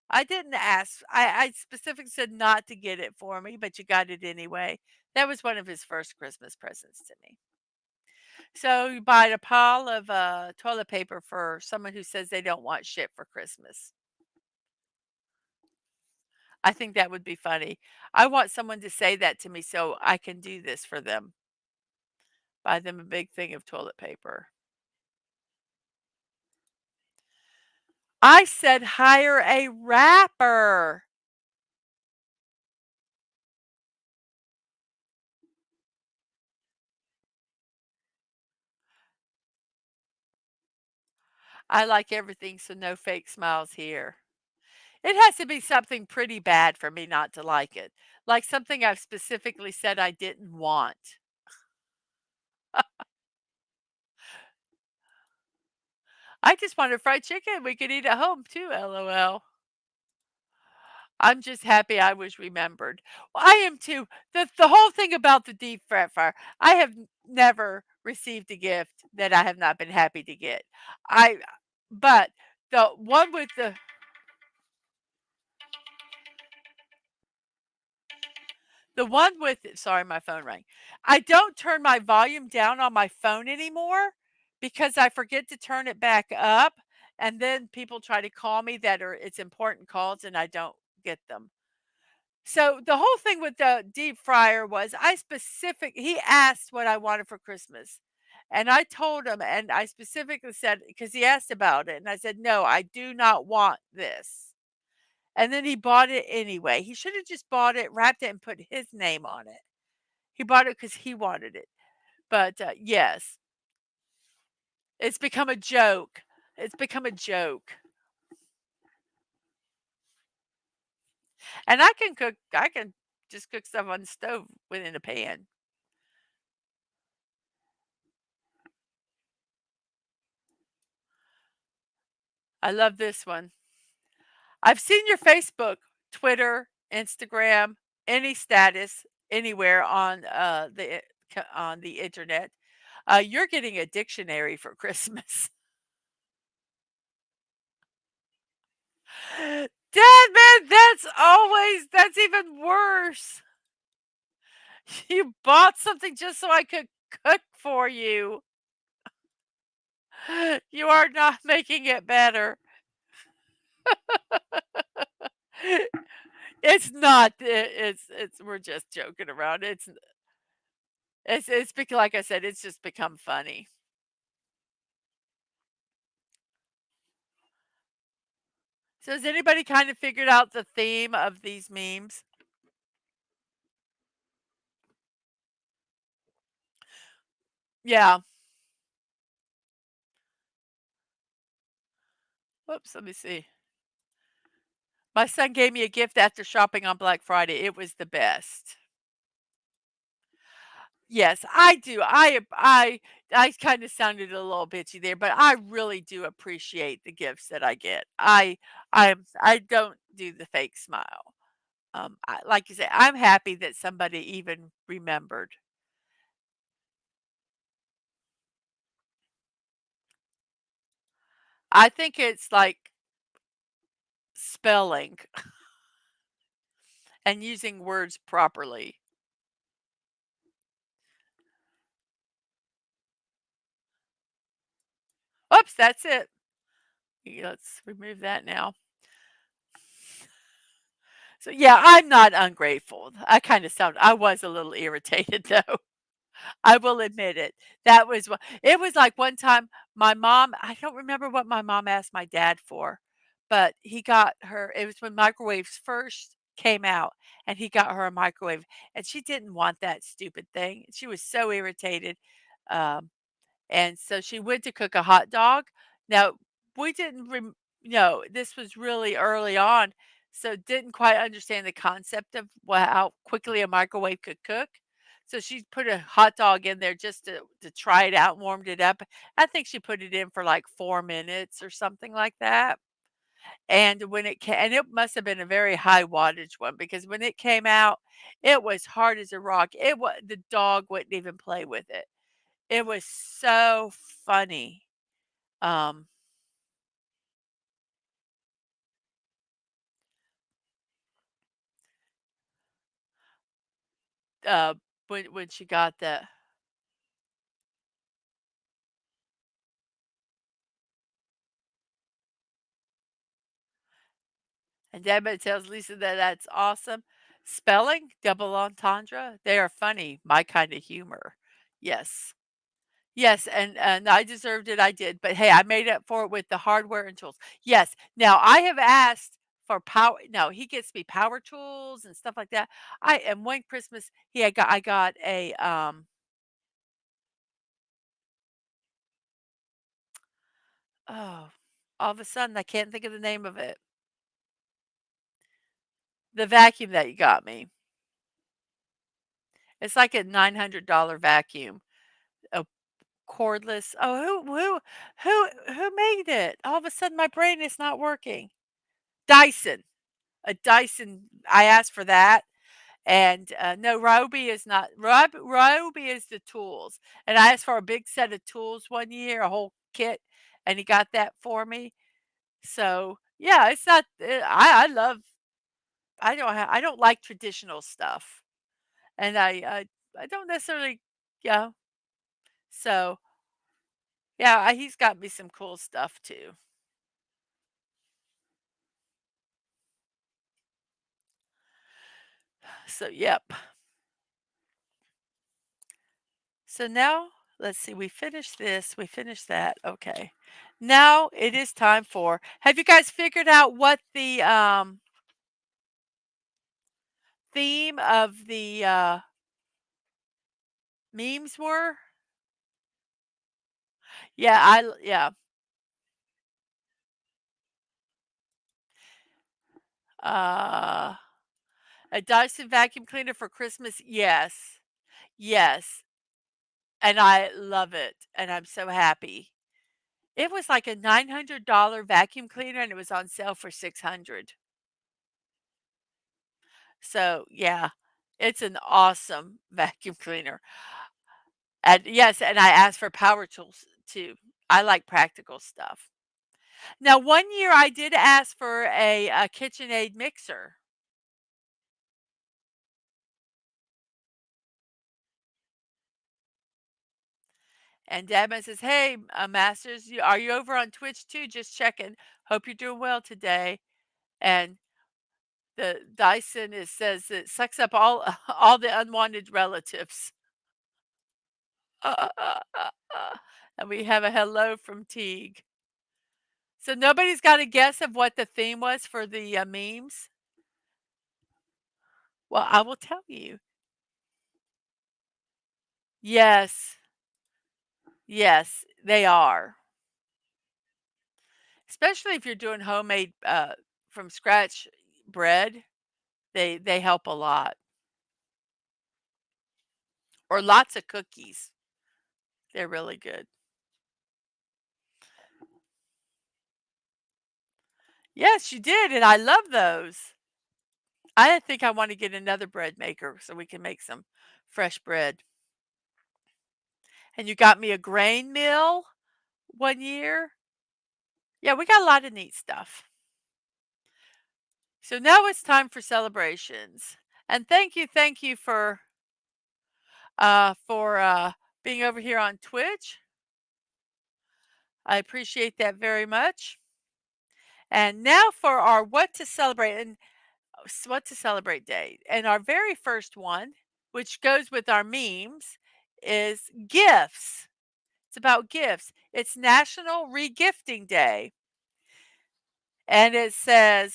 I didn't ask. I specifically said not to get it for me, but you got it anyway." That was one of his first Christmas presents to me. So you buy a pile of toilet paper for someone who says they don't want shit for Christmas. I think that would be funny. I want someone to say that to me so I can do this for them. Buy them a big thing of toilet paper. I said hire a rapper. I like everything, so no fake smiles here. It has to be something pretty bad for me not to like it. Like something I've specifically said I didn't want. I just wanted fried chicken. We could eat at home too, LOL. I'm just happy I was remembered. Well, I am too. The whole thing about the deep fat fryer, I have never received a gift that I have not been happy to get. I but the one with the one with sorry, my phone rang. I don't turn my volume down on my phone anymore because I forget to turn it back up, and then people try to call me that are it's important calls and I don't get them. So the whole thing with the deep fryer was he asked what I wanted for Christmas. And I told him, and I specifically said, because he asked about it, and I said, no, I do not want this. And then he bought it anyway. He should have just bought it, wrapped it, and put his name on it. He bought it because he wanted it. But yes, it's become a joke. It's become a joke. And I can just cook stuff on the stove within a pan. I love this one. I've seen your Facebook, Twitter, Instagram, any status anywhere on on the internet. You're getting a dictionary for Christmas. Dad, man, that's even worse. You bought something just so I could cook for you. You are not making it better. It's not. It's we're just joking around. It's because like I said, it's just become funny. So has anybody kind of figured out the theme of these memes? Yeah. Whoops, let me see. My son gave me a gift after shopping on Black Friday. It was the best. Yes, I do. I kind of sounded a little bitchy there, but I really do appreciate the gifts that I get. I don't do the fake smile. Like you say, I'm happy that somebody even remembered. I think it's like spelling and using words properly. Oops, that's it. Let's remove that now. So yeah, I'm not ungrateful. I was a little irritated though. I will admit it. That was what it was like one time my mom, I don't remember what my mom asked my dad for, but he got her it was when microwaves first came out and he got her a microwave and she didn't want that stupid thing. She was so irritated. Um And so she went to cook a hot dog. Now, we didn't no, this was really early on, so didn't quite understand the concept of how quickly a microwave could cook. So she put a hot dog in there just to try it out, warmed it up. I think she put it in for like 4 minutes or something like that. And when it came, and it must have been a very high wattage one because when it came out, it was hard as a rock. It was the dog wouldn't even play with it. It was so funny. Um, uh, when she got the And Deborah tells Lisa that that's awesome. Spelling, double entendre, they are funny, my kind of humor. Yes. Yes, and I deserved it, I did, but hey, I made up for it with the hardware and tools. Yes. Now I have asked for power no, he gets me power tools and stuff like that. And one Christmas, I got a, oh, all of a sudden, I can't think of the name of it. The vacuum that you got me. It's like a $900 vacuum, a cordless. Oh, who made it? All of a sudden, my brain is not working. Dyson, a Dyson. I asked for that, and no, Ryobi is not. Ryobi is the tools, and I asked for a big set of tools one year, a whole kit, and he got that for me. So yeah, it's not. I love. I don't like traditional stuff, and I don't necessarily. Yeah. So yeah, he's got me some cool stuff too. So yep. So now let's see. We finished this. We finished that. Okay. Now it is time for. Have you guys figured out what the theme of the memes were? Yeah, yeah. Uh, a Dyson vacuum cleaner for Christmas. Yes. Yes. And I love it, and I'm so happy. It was like a $900 vacuum cleaner, and it was on sale for 600. So, yeah, it's an awesome vacuum cleaner. And yes, and I asked for power tools too. I like practical stuff. Now, one year I did ask for a KitchenAid mixer, and Dadman says, "Hey, Masters, are you over on Twitch too? Just checking. Hope you're doing well today." And the Dyson, it says it sucks up all all the unwanted relatives. And we have a hello from Teague. So nobody's got a guess of what the theme was for the memes? Well, I will tell you. Yes. Yes, they are. Especially if you're doing homemade from scratch bread, they help a lot. Or lots of cookies. They're really good. Yes, you did, and I love those. I think I want to get another bread maker so we can make some fresh bread. And you got me a grain mill one year. Yeah, we got a lot of neat stuff. So now it's time for celebrations. And thank you for being over here on Twitch. I appreciate that very much. And now for our what to celebrate and what to celebrate day. And our very first one, which goes with our memes, is gifts. It's about gifts. It's National Regifting Day. And it says,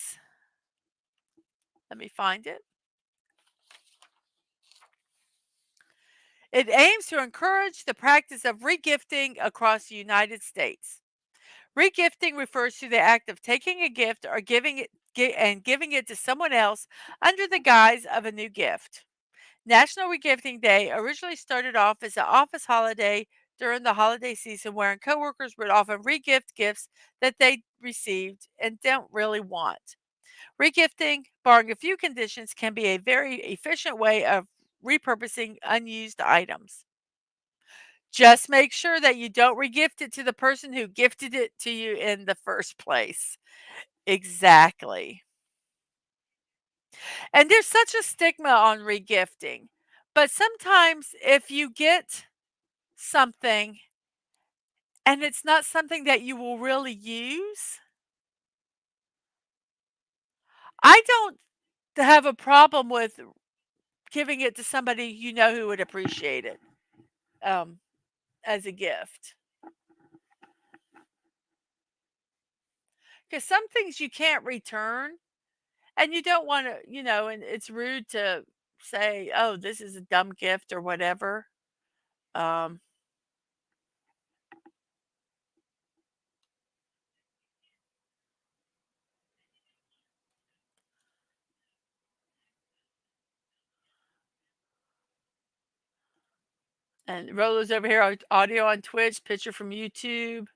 let me find it. It aims to encourage the practice of regifting across the United States. Regifting refers to the act of taking a gift or giving it to someone else under the guise of a new gift. National Regifting Day originally started off as an office holiday during the holiday season wherein coworkers would often regift gifts that they received and don't really want. Regifting, barring a few conditions, can be a very efficient way of repurposing unused items. Just make sure that you don't regift it to the person who gifted it to you in the first place. Exactly. And there's such a stigma on regifting. But sometimes if you get something and it's not something that you will really use, I don't have a problem with giving it to somebody you know who would appreciate it, um, as a gift. Because some things you can't return, and you don't wanna, and it's rude to say, "Oh, this is a dumb gift," or whatever. Um, and Rolo's over here, audio on Twitch, picture from YouTube.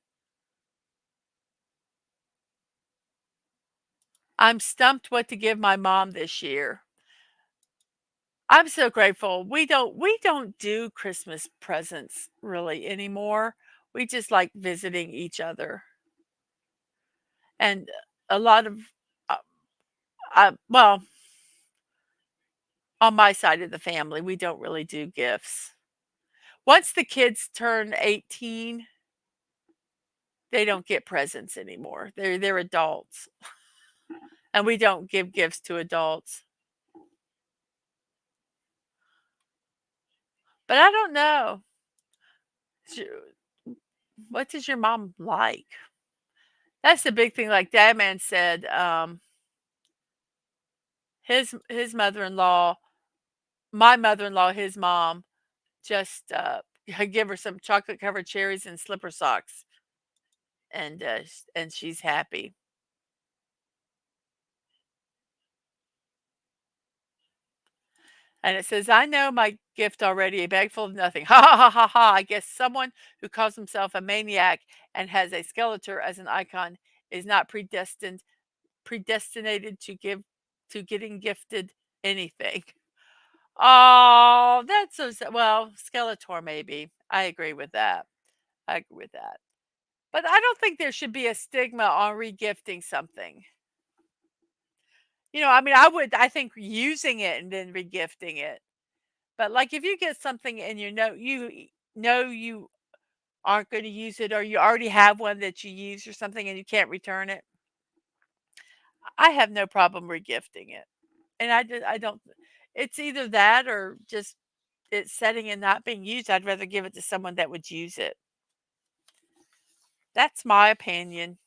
I'm stumped what to give my mom this year. I'm so grateful. We don't do Christmas presents really anymore. We just like visiting each other. And a lot of uh, well, on my side of the family, we don't really do gifts. Once the kids turn 18, they don't get presents anymore. They're adults, and we don't give gifts to adults. But I don't know. Sh- What does your mom like? That's the big thing. Like Dadman said, his mother-in-law, my mother-in-law, his mom, just give her some chocolate covered cherries and slipper socks, and and she's happy. And it says, "I know my gift already, a bag full of nothing." Ha ha ha ha ha. I guess someone who calls himself a maniac and has a skeleton as an icon is not predestinated to give to getting gifted anything. Oh, that's so sad. Well, Skeletor maybe. I agree with that. I agree with that. But I don't think there should be a stigma on regifting something. I mean, I think using it and then regifting it. But like if you get something and know you aren't going to use it, or you already have one that you use or something and you can't return it, I have no problem regifting it. And I don't, it's either that or just it's setting and not being used. I'd rather give it to someone that would use it. That's my opinion.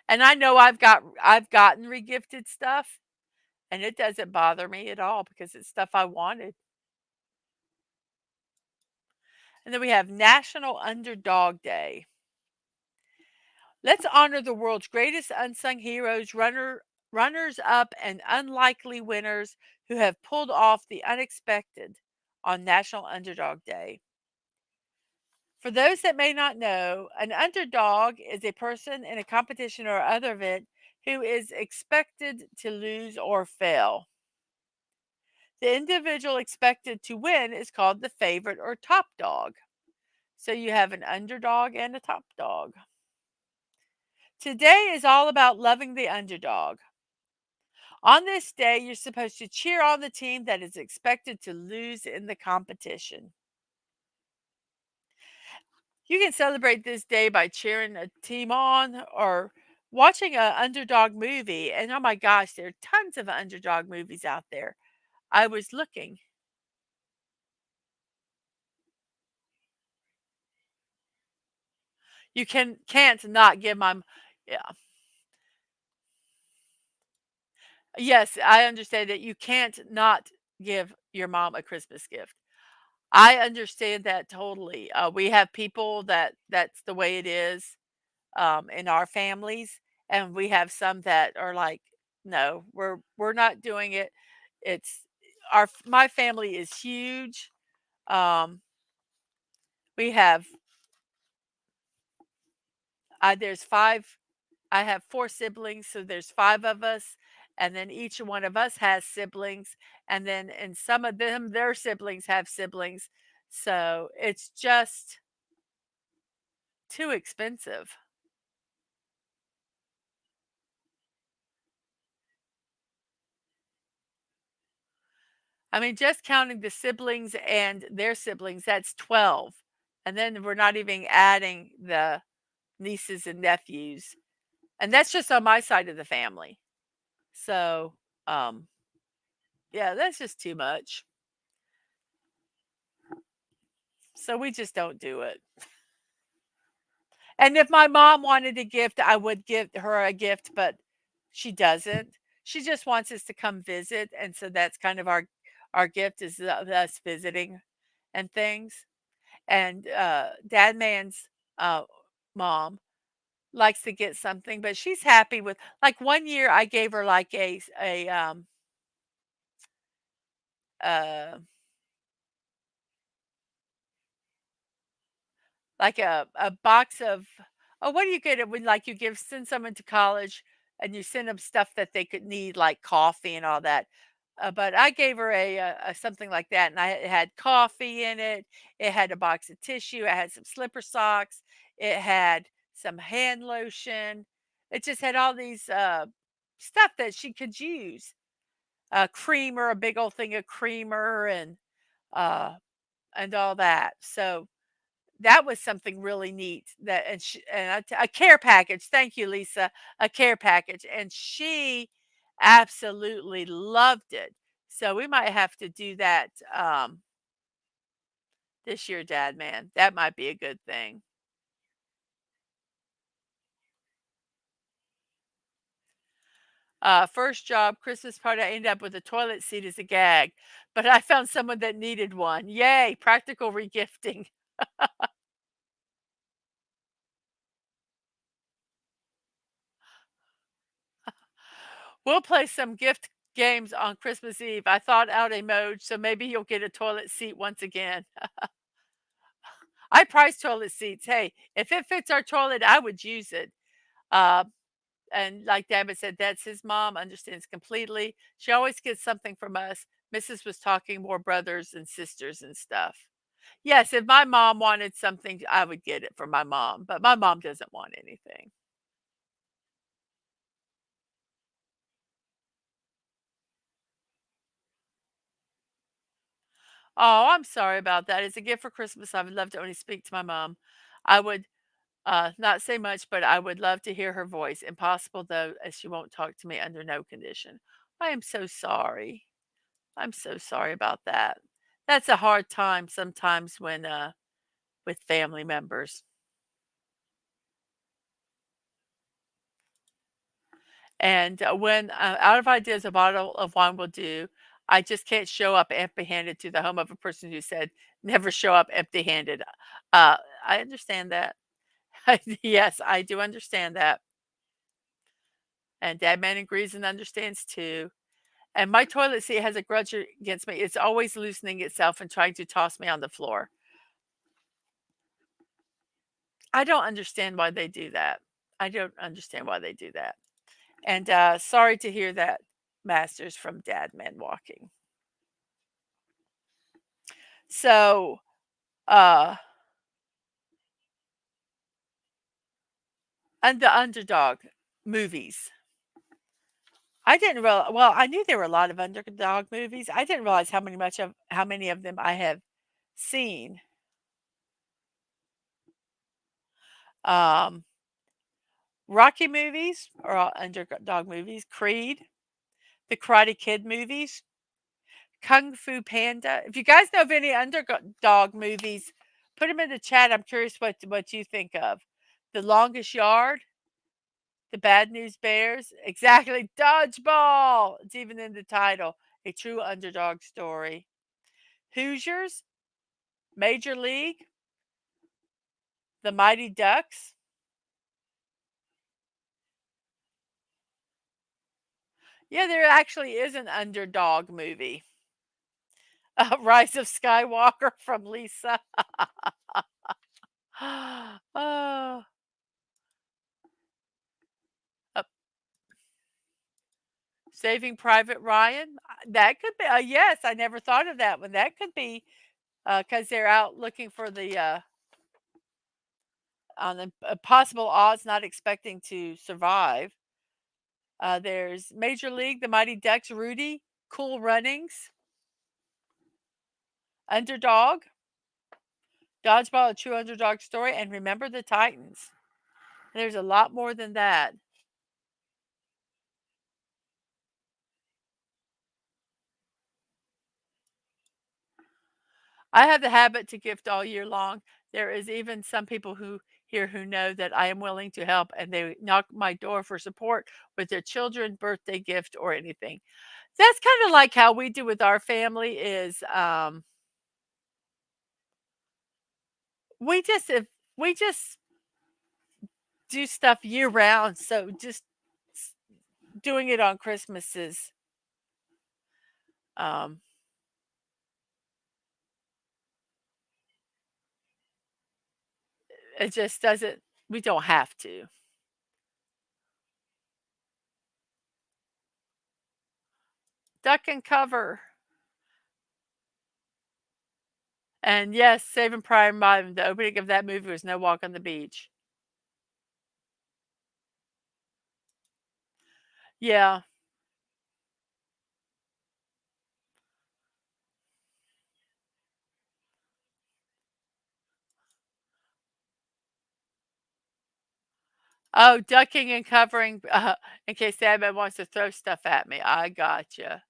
And I know I've gotten regifted stuff, and it doesn't bother me at all because it's stuff I wanted. And then we have National Underdog Day. Let's honor the world's greatest unsung heroes, runners up, and unlikely winners who have pulled off the unexpected on National Underdog Day. For those that may not know, an underdog is a person in a competition or other event who is expected to lose or fail. The individual expected to win is called the favorite or top dog. So you have an underdog and a top dog. Today is all about loving the underdog. On this day, you're supposed to cheer on the team that is expected to lose in the competition. You can celebrate this day by cheering a team on or watching an underdog movie. And oh my gosh, there are tons of underdog movies out there. I was looking. You can't not give my yeah. Yes, I understand that you can't not give your mom a Christmas gift. I understand that totally. We have people that's the way it is in our families, and we have some that are like, no, we're not doing it. It's my family is huge. Um, we have there's five. I have four siblings, so there's five of us, and then each one of us has siblings, and then and some of them their siblings have siblings, so it's just too expensive. I mean, just counting the siblings and their siblings, that's 12. And then we're not even adding the nieces and nephews. and that's just on my side of the family. So, um, yeah, that's just too much. So we just don't do it. And if my mom wanted a gift, I would give her a gift, but she doesn't. She just wants us to come visit, and so that's kind of our gift is us visiting and things. And Dad Man's uh, mom likes to get something, but she's happy with like one year I gave her like uh like a box of oh, what do you get it when, like, you give send someone to college and you send them stuff that they could need, like coffee and all that, but I gave her a something like that, and it had coffee in it, it had a box of tissue, it had some slipper socks, it had some hand lotion, it just had all these, stuff that she could use, a creamer, a big old thing of creamer uh, and all that, so that was something really neat that a care package, thank you, Lisa, a care package, and she absolutely loved it. So we might have to do that, this year, Dad Man. That might be a good thing. First job, Christmas party, I ended up with a toilet seat as a gag, but I found someone that needed one. Yay, practical regifting. We'll play some gift games on Christmas Eve. I thought out a mode, so maybe you'll get a toilet seat once again. I price toilet seats. Hey, if it fits our toilet, I would use it. Uh, and like David said, that's his mom, understands completely. She always gets something from us. Mrs. was talking more brothers and sisters and stuff. Yes, if my mom wanted something, I would get it for my mom, but my mom doesn't want anything. Oh, I'm sorry about that. As a gift for Christmas, I would love to only speak to my mom. I would not say much, but I would love to hear her voice. Impossible though, as she won't talk to me under no condition. I am so sorry. I'm so sorry about that. That's a hard time sometimes when with family members. And when out of ideas, a bottle of wine will do. I just can't show up empty-handed to the home of a person who said never show up empty-handed. I understand that. Yes, I do understand that. And Dad Man agrees and understands too. And my toilet seat has a grudge against me. It's always loosening itself and trying to toss me on the floor. I don't understand why they do that. I don't understand why they do that. And sorry to hear that, Masters from Dad Man Walking. So, uh, and the underdog movies. I didn't realize. Well, I knew there were a lot of underdog movies. I didn't realize how many of them I have seen. Um, Rocky movies are all underdog movies. Creed, the Karate Kid movies, Kung Fu Panda. If you guys know of any underdog movies, put them in the chat. I'm curious what you think of. The Longest Yard, The Bad News Bears, exactly. Dodgeball. It's even in the title. A true underdog story. Hoosiers, Major League, The Mighty Ducks. Yeah, there actually is an underdog movie. Rise of Skywalker from Lisa. Oh, uh, Saving Private Ryan. That could be. Yes, I never thought of that one. That could be because they're out looking for the on the possible odds, not expecting to survive. There's Major League, The Mighty Ducks, Rudy, Cool Runnings, Underdog, Dodgeball, A True Underdog Story, and Remember the Titans. There's a lot more than that. I have the habit to gift all year long. There is even some people who here who know that I am willing to help, and they knock my door for support with their children, birthday gift, or anything. That's kinda like how we do with our family is, we just if we just do stuff year round, so just s doing it on Christmas is, um, it just doesn't we don't have to. Duck and cover. And yes, Saving Private Ryan, the opening of that movie was No Walk on the Beach. Yeah. Oh, ducking and covering, in case Sandman wants to throw stuff at me. I gotcha.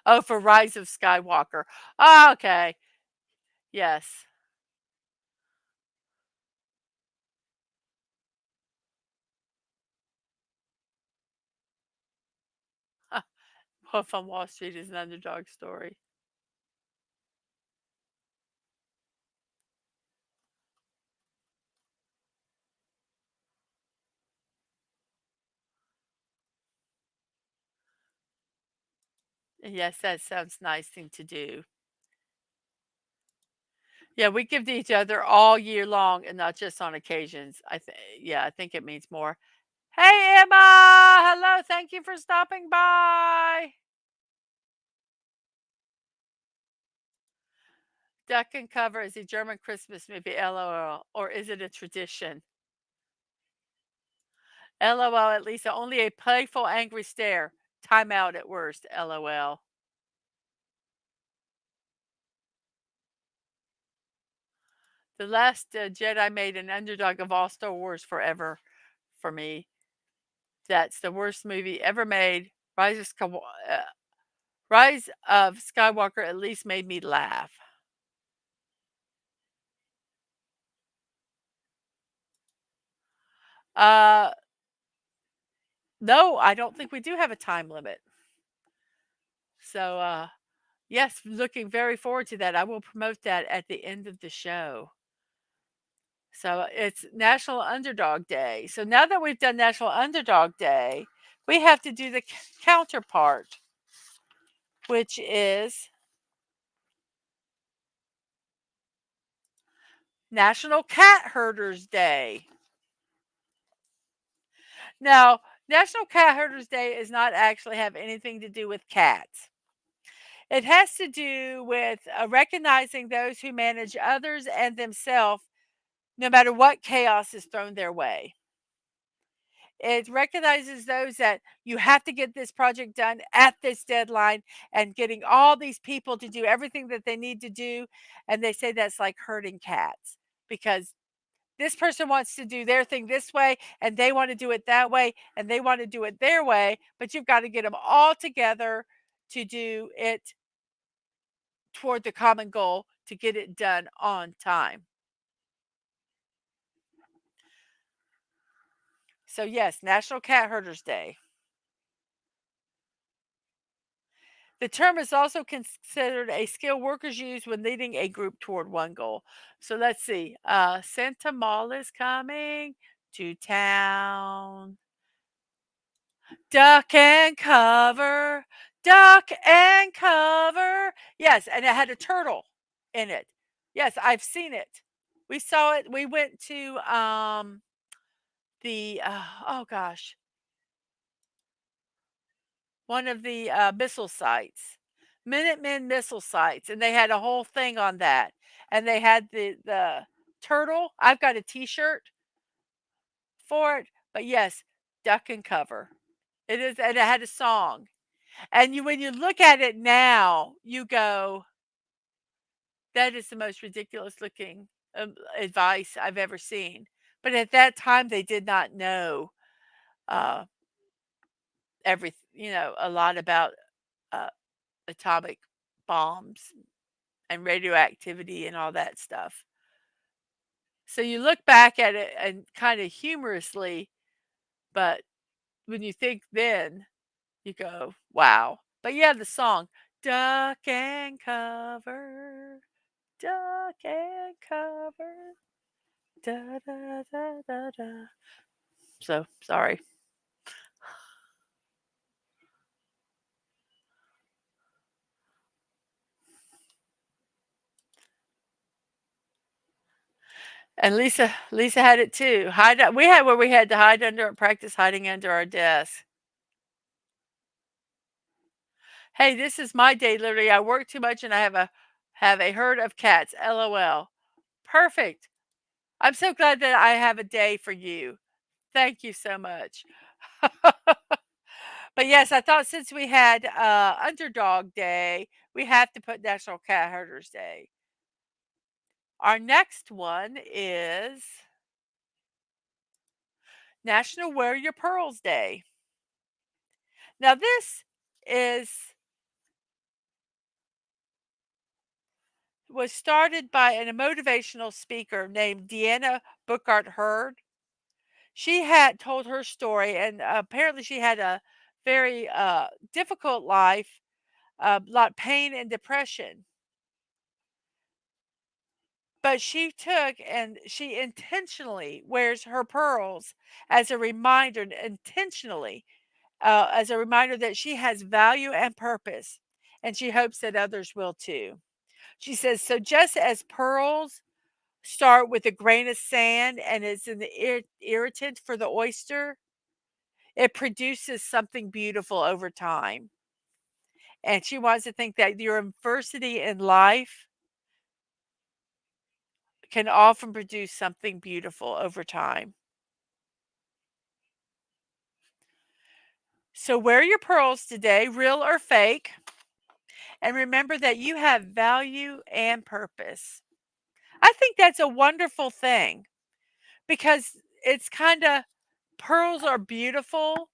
Oh, for Rise of Skywalker. Oh, okay. Yes. Wolf on Wall Street is an underdog story. Yes, that sounds nice thing to do. Yeah, we give to each other all year long and not just on occasions. Yeah, I think it means more. Hey, Emma! Hello, thank you for stopping by. Duck and Cover is a German Christmas movie, LOL, or is it a tradition? LOL, at least only a playful, angry stare. Time out at worst, LOL. The Last Jedi made an underdog of all Star Wars forever for me. That's the worst movie ever made. Rise of Skywalker at least made me laugh. Uh, no, I don't think we do have a time limit. So, yes, looking very forward to that. I will promote that at the end of the show. So it's National Underdog Day. So now that we've done National Underdog Day, we have to do the counterpart, which is National Cat Herders Day. Now, National Cat Herders Day does not actually have anything to do with cats. It has to do with recognizing those who manage others and themselves, no matter what chaos is thrown their way. It recognizes those that you have to get this project done at this deadline and getting all these people to do everything that they need to do. And they say that's like herding cats because this person wants to do their thing this way and they want to do it that way and they want to do it their way. But you've got to get them all together to do it toward the common goal to get it done on time. So, yes, National Cat Herders Day. The term is also considered a skill workers use when leading a group toward one goal. So let's see. Santa Mall is coming to town. Duck and cover. Duck and cover. Yes, and it had a turtle in it. Yes, I've seen it. We saw it. We went to the oh gosh, one of the, missile sites, Minutemen missile sites, and they had a whole thing on that, and they had the turtle. I've got a T-shirt for it, but yes, duck and cover. It is, and it had a song, and you when you look at it now, you go, "That is the most ridiculous looking, advice I've ever seen," but at that time, they did not know, uh, a lot about, atomic bombs and radioactivity and all that stuff. So you look back at it and kind of humorously, but when you think then, you go, wow. But yeah, the song, duck and cover, duck and cover, da da da da da. So sorry. And Lisa had it too. We had where we had to hide under and practice hiding under our desk. Hey, this is my day. Literally, I work too much and I have a herd of cats. LOL. Perfect. I'm so glad that I have a day for you. Thank you so much. But yes, I thought since we had Underdog Day, we have to put National Cat Herders Day. Our next one is National Wear Your Pearls Day. Now this is was started by a motivational speaker named Deanna Bookart Hurd. She had told her story, and apparently she had a very difficult life, a lot of pain and depression. But she took and she intentionally wears her pearls as a reminder, intentionally, as a reminder that she has value and purpose, and she hopes that others will too. She says, so just as pearls start with a grain of sand and is an irritant for the oyster, it produces something beautiful over time. And she wants to think that your adversity in life can often produce something beautiful over time. So wear your pearls today, real or fake, and remember that you have value and purpose. I think that's a wonderful thing because it's kind of pearls are beautiful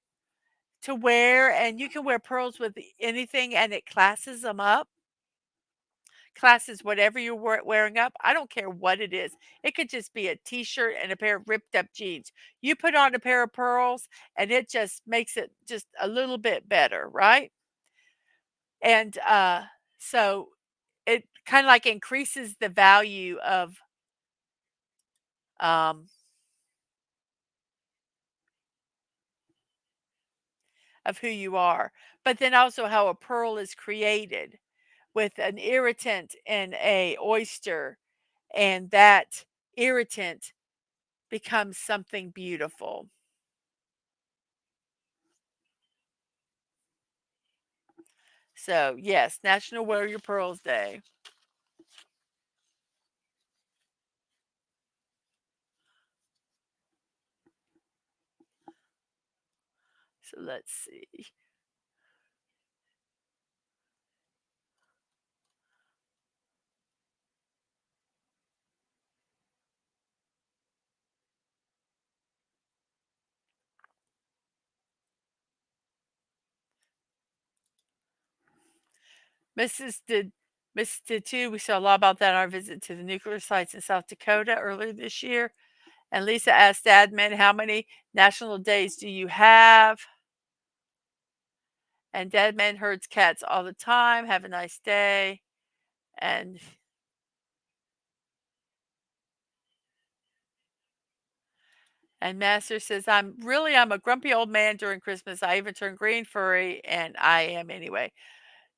to wear, and you can wear pearls with anything and it classes them up. Classes whatever you're wearing up. I don't care what it is. It could just be a t-shirt and a pair of ripped up jeans. You put on a pair of pearls and it just makes it just a little bit better, right? And so it kind of like increases the value um, of who you are. But then also how a pearl is created with an irritant in a oyster, and that irritant becomes something beautiful. So, yes, National Wear Your Pearls Day. So let's see. Mrs. did Mrs. did too. We saw a lot about that on our visit to the nuclear sites in South Dakota earlier this year. And Lisa asked Dadman, how many national days do you have? And Dadman herds cats all the time. Have a nice day. And Master says, I'm a grumpy old man during Christmas. I even turn green furry, and I am anyway.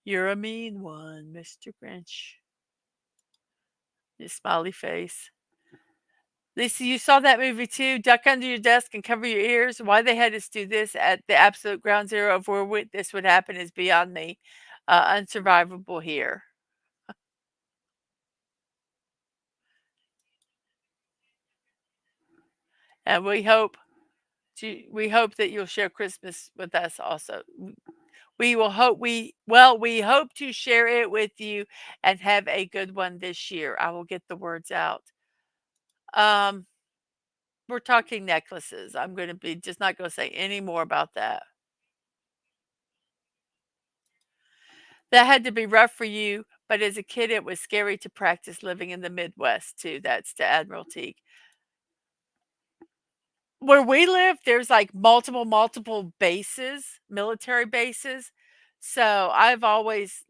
You're a mean one, Mr. Grinch. His smiley face. Lisa, you saw that movie too? Duck under your desk and cover your ears. Why they had us do this at the absolute ground zero of where this would happen is beyond me. Unsurvivable here. And we hope that you'll share Christmas with us also. We hope to share it with you and have a good one this year. I will get the words out. Um, we're talking necklaces. I'm going to be just not going to say any more about that. That had to be rough for you, but as a kid, it was scary to practice living in the Midwest too. That's to Admiralty. Where we live, there's like multiple bases, military bases. So I've always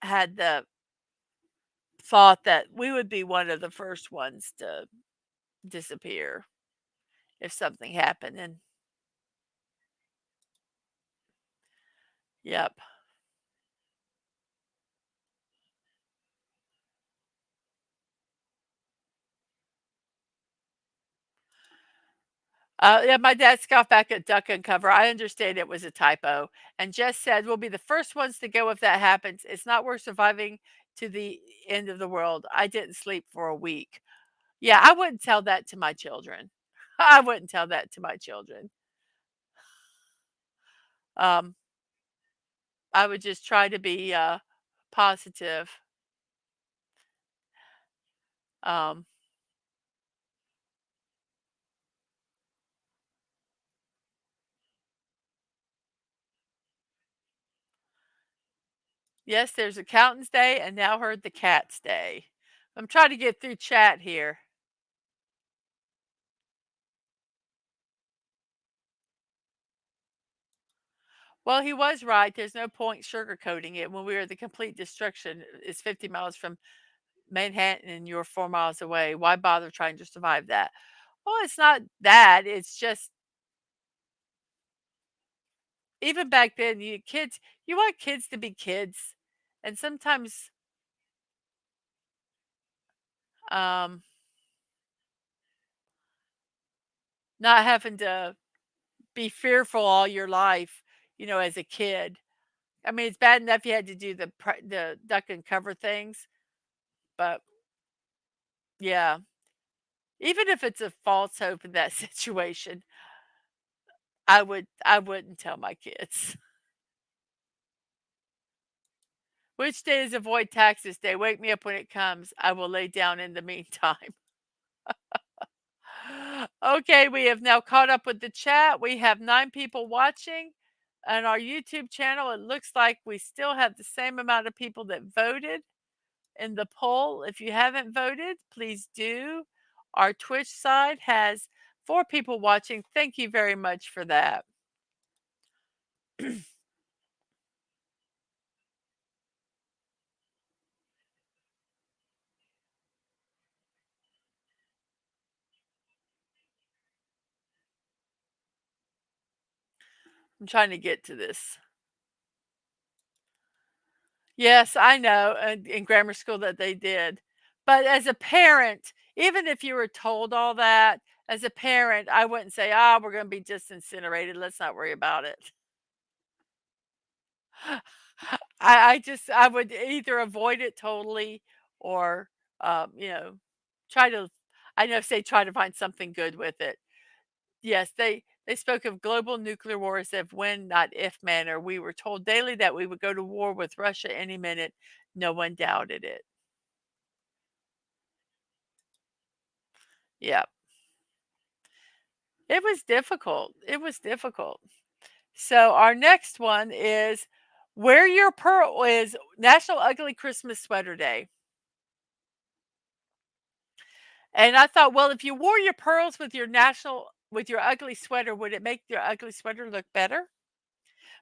had the thought that we would be one of the first ones to disappear if something happened. And yep. Yeah, my dad scoffed back at duck and cover. I understand it was a typo and just said, we'll be the first ones to go if that happens. It's not worth surviving to the end of the world. I didn't sleep for a week. Yeah, I wouldn't tell that to my children. I wouldn't tell that to my children. Um, I would just try to be positive. Um, yes, there's Accountant's Day and now heard the Cat's Day. I'm trying to get through chat here. Well, he was right. There's no point sugarcoating it. When we were the complete destruction, it's 50 miles from Manhattan and you're 4 miles away. Why bother trying to survive that? Well, it's not that. It's just even back then, you want kids to be kids. And sometimes um, not having to be fearful all your life, as a kid. I mean, it's bad enough you had to do the duck and cover things, but yeah, even if it's a false hope in that situation, I wouldn't tell my kids. Which day is avoid taxes day? Wake me up when it comes. I will lay down in the meantime. Okay, we have now caught up with the chat. We have 9 people watching on our YouTube channel. It looks like we still have the same amount of people that voted in the poll. If you haven't voted, please do. Our Twitch side has 4 people watching. Thank you very much for that. I'm trying to get to this. Yes, I know, in grammar school that they did. But as a parent, even if you were told all that, as a parent, I wouldn't say, "Ah, we're gonna be just incinerated. Let's not worry about it." I would either avoid it totally or, you know, try to I know say try to find something good with it. Yes, they spoke of global nuclear war as if when, not if manner. We were told daily that we would go to war with Russia any minute. No one doubted it. Yeah. It was difficult. It was difficult. So our next one is wear your pearl is National Ugly Christmas Sweater Day. And I thought, well, if you wore your pearls with your ugly sweater, would it make your ugly sweater look better?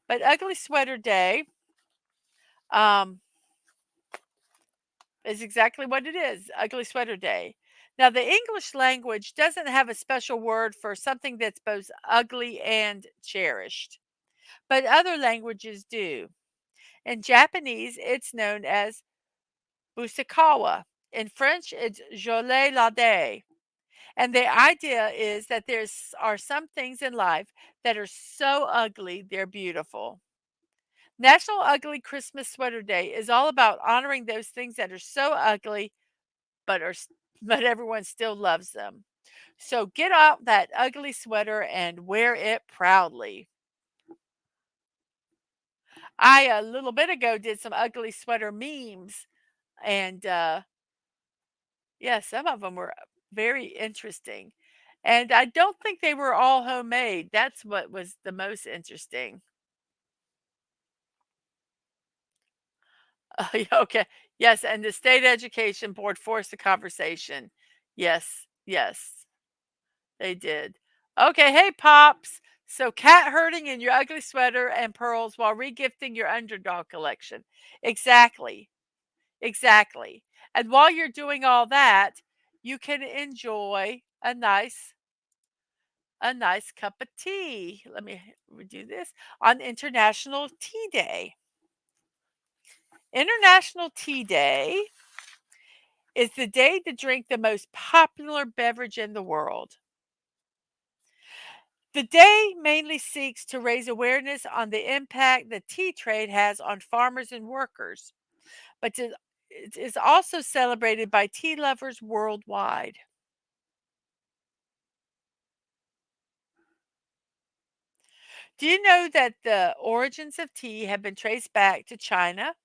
But Ugly Sweater Day um, is exactly what it is, Ugly Sweater Day. Now, the English language doesn't have a special word for something that's both ugly and cherished, but other languages do. In Japanese, it's known as Busakawa. In French, it's Jolie la day. And the idea is that are some things in life that are so ugly, they're beautiful. National Ugly Christmas Sweater Day is all about honoring those things that are so ugly, but but everyone still loves them. So get out that ugly sweater and wear it proudly. I a little bit ago did some ugly sweater memes, and yeah, some of them were very interesting. And I don't think they were all homemade. That's what was the most interesting. Yeah, okay. Yes, and the state education board forced the conversation. Yes, yes, they did. Okay, hey Pops. So cat herding in your ugly sweater and pearls while regifting your underdog collection. Exactly. Exactly. And while you're doing all that, you can enjoy a nice cup of tea. Let me do this on International Tea Day. International Tea Day is the day to drink the most popular beverage in the world. The day mainly seeks to raise awareness on the impact the tea trade has on farmers and workers, but it is also celebrated by tea lovers worldwide. Do you know that the origins of tea have been traced back to China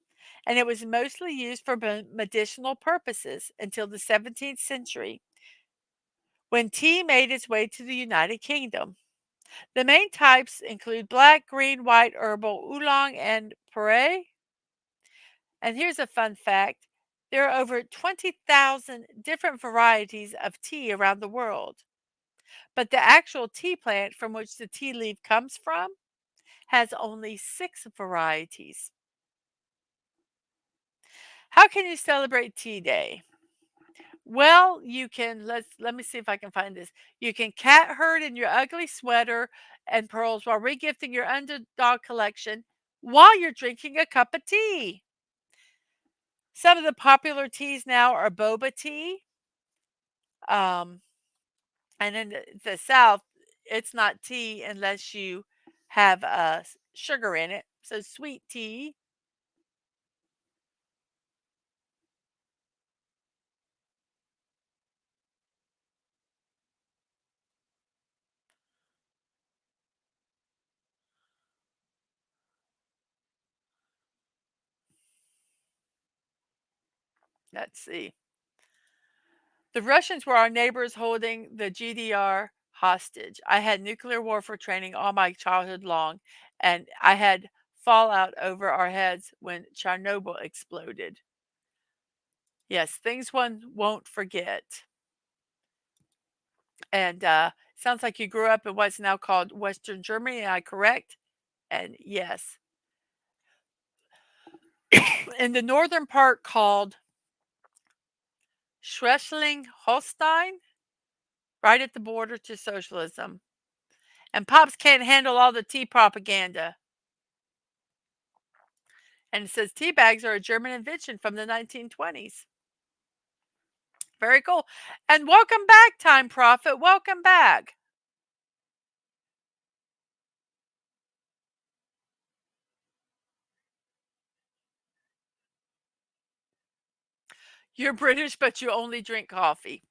and it was mostly used for medicinal purposes until the 17th century when tea made its way to the United Kingdom? The main types include black, green, white, herbal, oolong, and puree. And here's a fun fact: there are over 20,000 different varieties of tea around the world. But the actual tea plant from which the tea leaf comes from has only 6 varieties. How can you celebrate Tea Day? Well, you can let me see if I can find this. You can cat herd in your ugly sweater and pearls while regifting your underdog collection while you're drinking a cup of tea. Some of the popular teas now are boba tea. Um, and in the South, it's not tea unless you have sugar in it. So sweet tea. Let's see. The Russians were our neighbors holding the GDR hostage. I had nuclear warfare training all my childhood long, and I had fallout over our heads when Chernobyl exploded. Yes, things one won't forget. And sounds like you grew up in what's now called Western Germany. Am I correct? And yes, in the northern part called Schleswig-Holstein, right at the border to socialism. And Pops can't handle all the tea propaganda. And it says tea bags are a German invention from the 1920s. Very cool. And welcome back, Time Prophet. Welcome back. You're British, but you only drink coffee.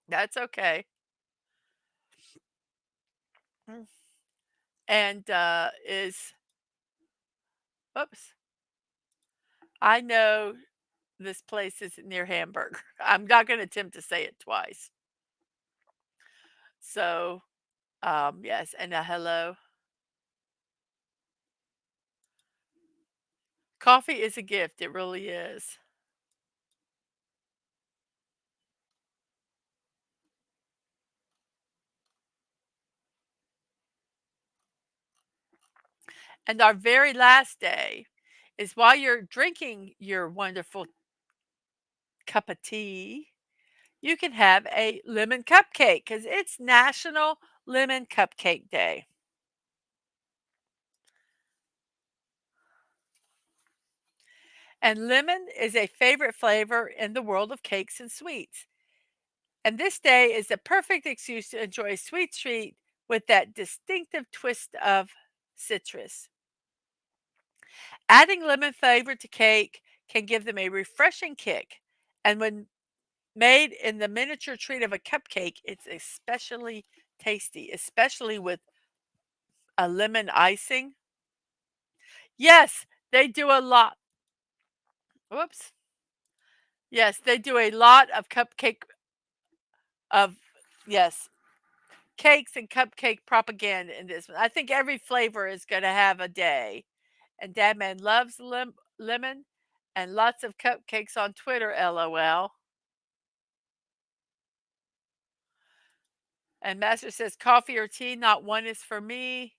That's okay. Mm. And oops, I know this place is near Hamburg. I'm not going to attempt to say it twice. So, yes, and a hello. Coffee is a gift. It really is. And our very last day is while you're drinking your wonderful cup of tea, you can have a lemon cupcake because it's National Lemon Cupcake Day. And lemon is a favorite flavor in the world of cakes and sweets. And this day is the perfect excuse to enjoy a sweet treat with that distinctive twist of citrus. Adding lemon flavor to cake can give them a refreshing kick. And when made in the miniature treat of a cupcake, it's especially tasty, especially with a lemon icing. Yes, they do a lot. Whoops. Yes, they do a lot of cupcake of yes, cakes and cupcake propaganda in this one. I think every flavor is going to have a day. And Dadman loves lemon. And lots of cupcakes on Twitter, LOL. And Master says coffee or tea, not one is for me.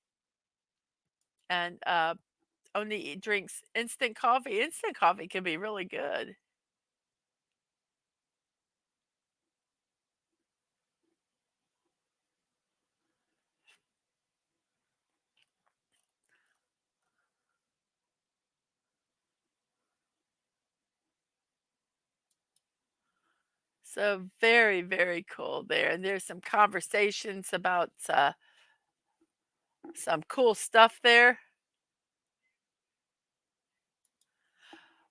And only drinks instant coffee. Instant coffee can be really good. So very, very cool there. And there's some conversations about some cool stuff there.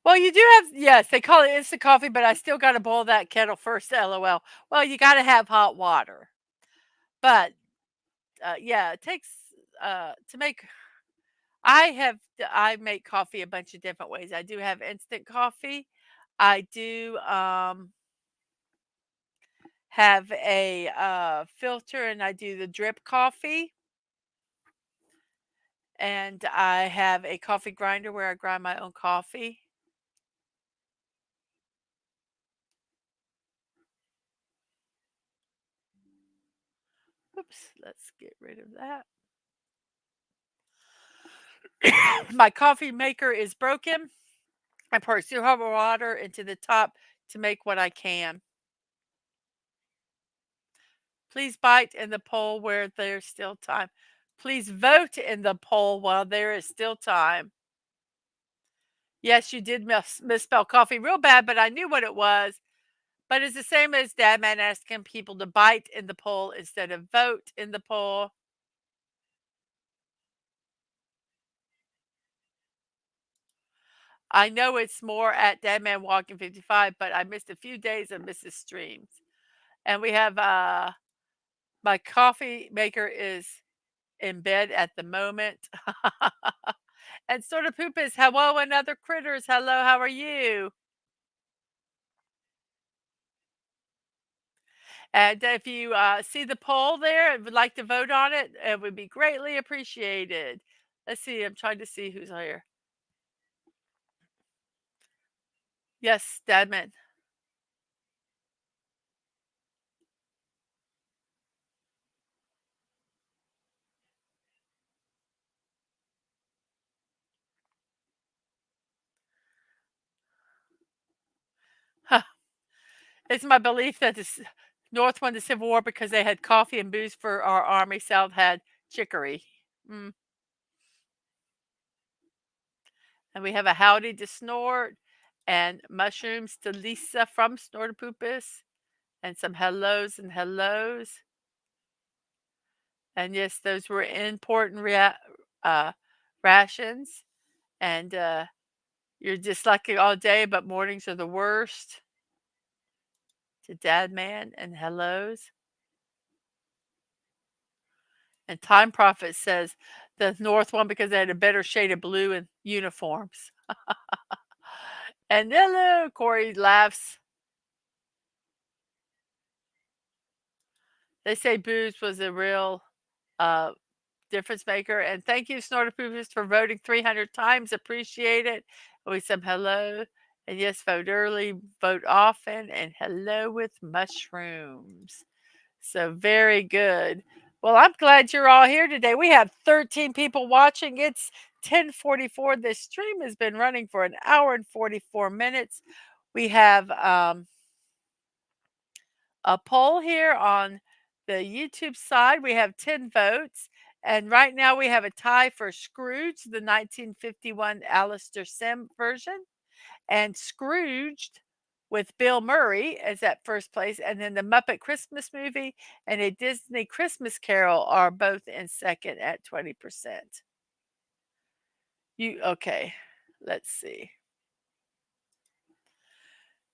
Well, you do have, yes, they call it instant coffee, but I still got to boil that kettle first, LOL. Well, you got to have hot water. But yeah, it takes to make. I make coffee a bunch of different ways. I do have instant coffee. I do have a filter, and I do the drip coffee. And I have a coffee grinder where I grind my own coffee. Oops, let's get rid of that. My coffee maker is broken. I pour zero water into the top to make what I can. Please bite in the poll where there's still time. Please vote in the poll while there is still time. Yes, you did misspell coffee real bad, but I knew what it was. But it's the same as Dadman asking people to bite in the poll instead of vote in the poll. I know it's more at DadmanWalking55, but I missed a few days of Mrs. Streams. And we have my coffee maker is in bed at the moment. And sort of poop is hello and other critters. Hello, how are you? And if you see the poll there and would like to vote on it, it would be greatly appreciated. Let's see. I'm trying to see who's here. Yes, Dadman. Huh. It's my belief that the North won the Civil War because they had coffee and booze for our army. South had chicory. Mm. And we have a howdy to Snort and mushrooms to Lisa from Snortopoopus and some hellos and hellos. And yes, those were important rations. And you're just lucky all day, but mornings are the worst. To Dadman and hellos. And Time Prophet says the North won because they had a better shade of blue in uniforms. And hello, Corey laughs. They say booze was a real uh, difference maker. And thank you, Snortopoopus, for voting 300 times. Appreciate it. With some hello. And yes, vote early, vote often, and hello with mushrooms. So very good. Well, I'm glad you're all here today. We have 13 people watching. It's 10:44. This stream has been running for an hour and 44 minutes. We have a poll here on the YouTube side. We have 10 votes. And right now we have a tie for Scrooge, the 1951 Alistair Sim version, and Scrooged with Bill Murray is at first place. And then the Muppet Christmas movie and a Disney Christmas Carol are both in second at 20%. Okay, let's see.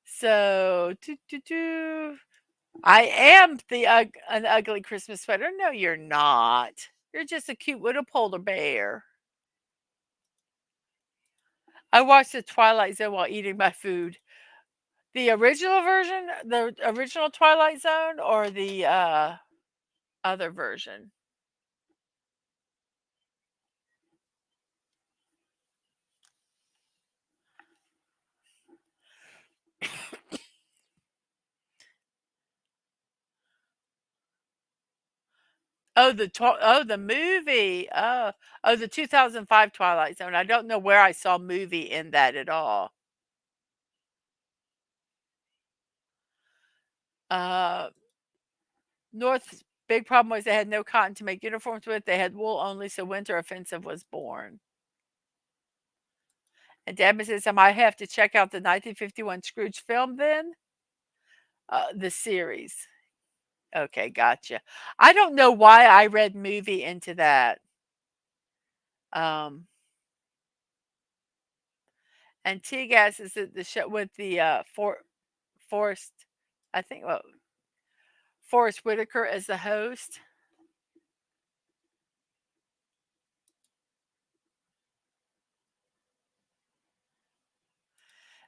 So, I am an ugly Christmas sweater. No, you're not. You're just a cute little polar bear. I watched the Twilight Zone while eating my food. The original version, the original Twilight Zone, or the other version? The movie. Oh, the 2005 Twilight Zone. I don't know where I saw movie in that at all. Uh, North's big problem was they had no cotton to make uniforms with. They had wool only, so Winter Offensive was born. And Dad says I might have to check out the 1951 Scrooge film then. The series. Okay, gotcha. I don't know why I read movie into that. Um, and T-Gas is the show with the Forrest, I think, well, Forrest Whitaker as the host.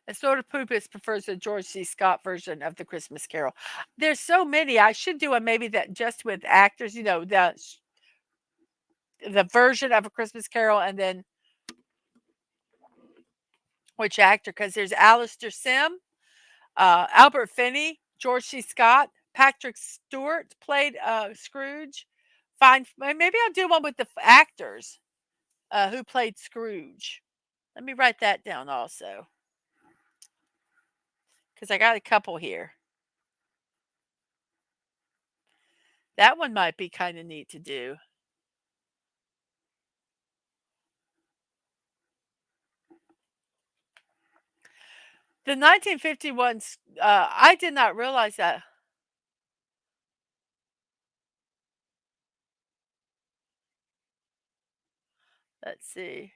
And sort of Poopus prefers the George C. Scott version of the Christmas Carol. There's so many. I should do a maybe that just with actors, the version of a Christmas Carol, and then which actor? Because there's Alistair Sim, Albert Finney, George C. Scott, Patrick Stewart played Scrooge. Fine, maybe I'll do one with the actors who played Scrooge. Let me write that down also, because I got a couple here. That one might be kind of neat to do. The 1951, I did not realize that. Let's see.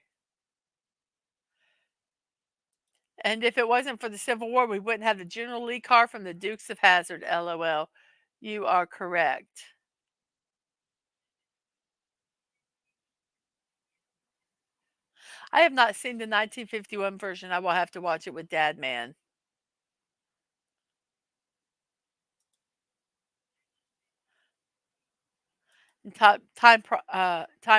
And if it wasn't for the Civil War, we wouldn't have the General Lee car from the Dukes of Hazzard. LOL. You are correct. I have not seen the 1951 version. I will have to watch it with Dad Man. And Time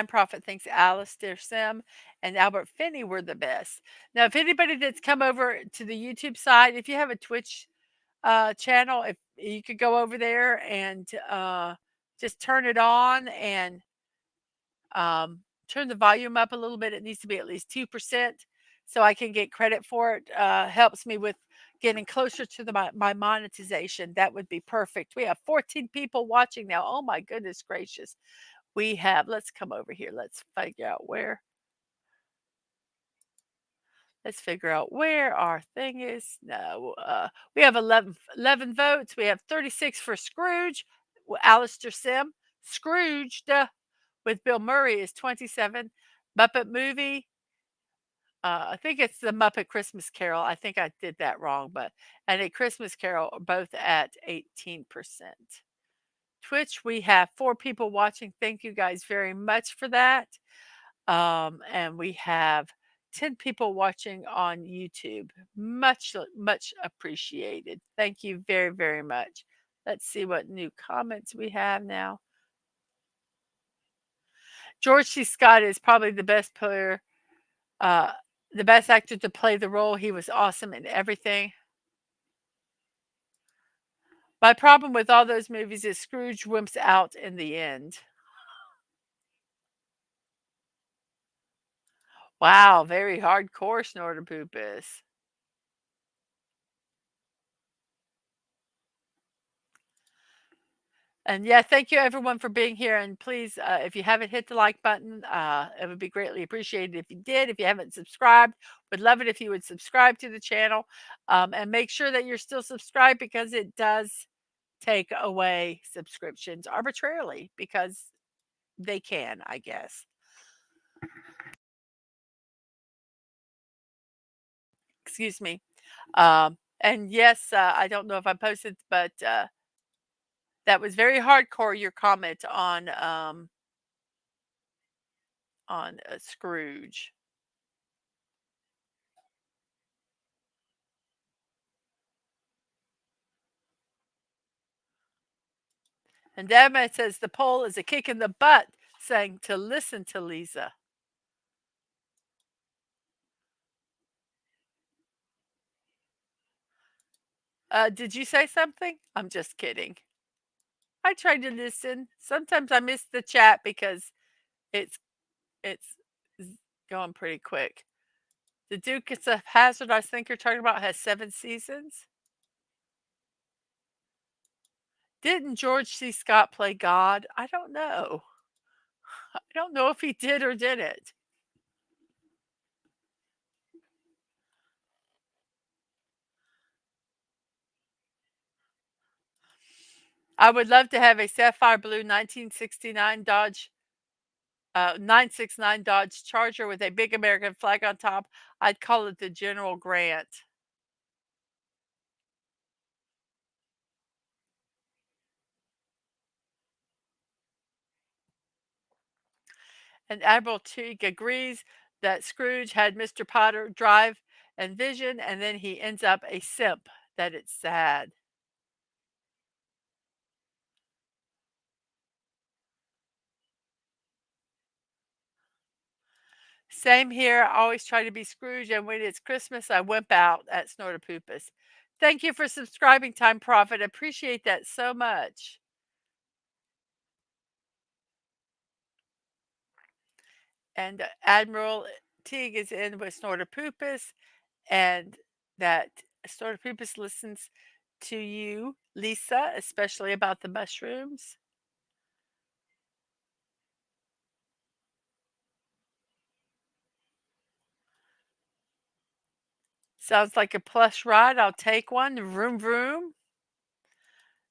Prophet thinks Alistair Sim and Albert Finney were the best. Now, if anybody that's come over to the YouTube side, if you have a Twitch channel, if you could go over there and just turn it on and turn the volume up a little bit. It needs to be at least 2% so I can get credit for it. Helps me with getting closer to my monetization. That would be perfect. We have 14 people watching now. Oh my goodness gracious. We have, let's come over here. Let's figure out where. Let's figure out where our thing is. No, we have 11 votes. We have 36 for Scrooge, Alistair Sim. Scrooge with Bill Murray is 27. Muppet Movie, I think it's the Muppet Christmas Carol. I think I did that wrong, and A Christmas Carol are both at 18%. Twitch, we have 4 people watching. Thank you guys very much for that. And we have 10 people watching on YouTube. Much appreciated. Thank you very, very much. Let's see what new comments we have now. George C. Scott is probably the best player, the best actor to play the role. He was awesome in everything. My problem with all those movies is Scrooge wimps out in the end. Wow, very hardcore, Snorter Poopus. And yeah, thank you everyone for being here. And please, if you haven't hit the like button, it would be greatly appreciated if you did. If you haven't subscribed, would love it if you would subscribe to the channel, and make sure that you're still subscribed, because it does take away subscriptions arbitrarily, because they can, I guess. Excuse me. And yes, I don't know if I posted, but that was very hardcore, your comment on Scrooge. And Dad says the poll is a kick in the butt, saying to listen to Lisa. Did you say something? I'm just kidding. I try to listen. Sometimes I miss the chat because it's it's z going pretty quick. The Dukes of Hazzard, I think you're talking about, has 7 seasons? Didn't George C. Scott play God? I don't know. I don't know if he did or didn't. I would love to have a sapphire blue 1969 Dodge 969 Dodge Charger with a big American flag on top. I'd call it the General Grant. And Admiral Teague agrees that Scrooge had Mr. Potter drive and vision, and then he ends up a simp. That it's sad. Same here. I always try to be Scrooge, and when it's Christmas, I wimp out at Snortopoopus. Thank you for subscribing, Time Prophet. Appreciate that so much. And Admiral Teague is in with Snortopoopus, and that Snortopoopus listens to you, Lisa, especially about the mushrooms. Sounds like a plush ride. I'll take one. Vroom vroom.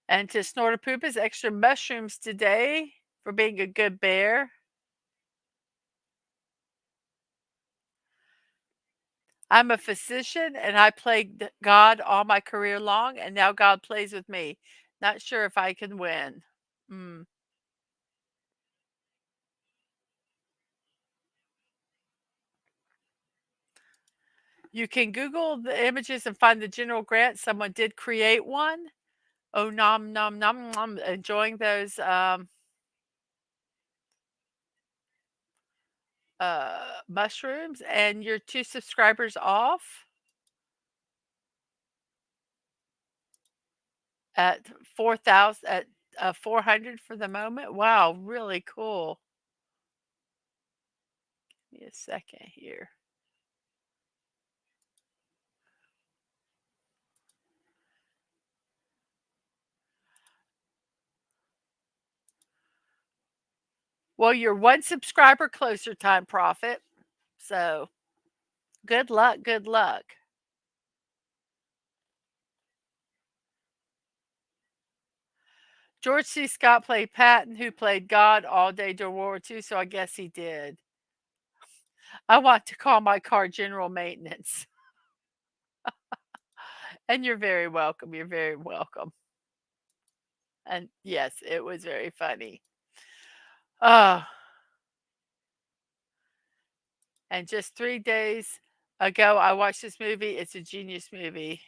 And to Snortopoopus, extra mushrooms today for being a good bear. I'm a physician and I played God all my career long, and now God plays with me. Not sure if I can win. Mm. You can Google the images and find the General Grant. Someone did create one. Oh, nom, nom, nom, nom. Enjoying those mushrooms. And your 2 subscribers off at 4,000 at 400 for the moment. Wow, really cool. Give me a second here. Well, you're 1 subscriber closer, Time Prophet. So, good luck, good luck. George C. Scott played Patton, who played God all day during World War II, so I guess he did. I want to call my car general maintenance. And you're very welcome, you're very welcome. And yes, it was very funny. Oh, and just 3 days ago, I watched this movie. It's a genius movie.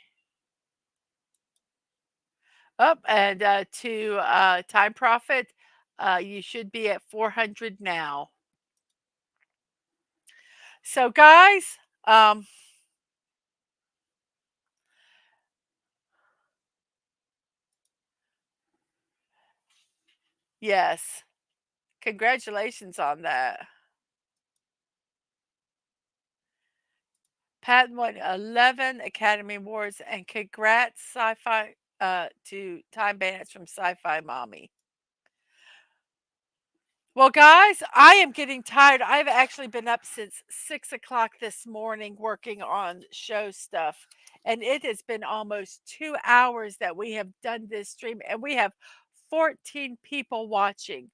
Up and to Time Profit, you should be at 400 now. So, guys, yes, congratulations on that. Pat won 11 Academy Awards, and congrats, Sci-Fi, to Time Bandits from Sci-Fi Mommy. Well, guys, I am getting tired. I've actually been up since 6 o'clock this morning working on show stuff, and it has been almost 2 hours that we have done this stream, and we have 14 people watching.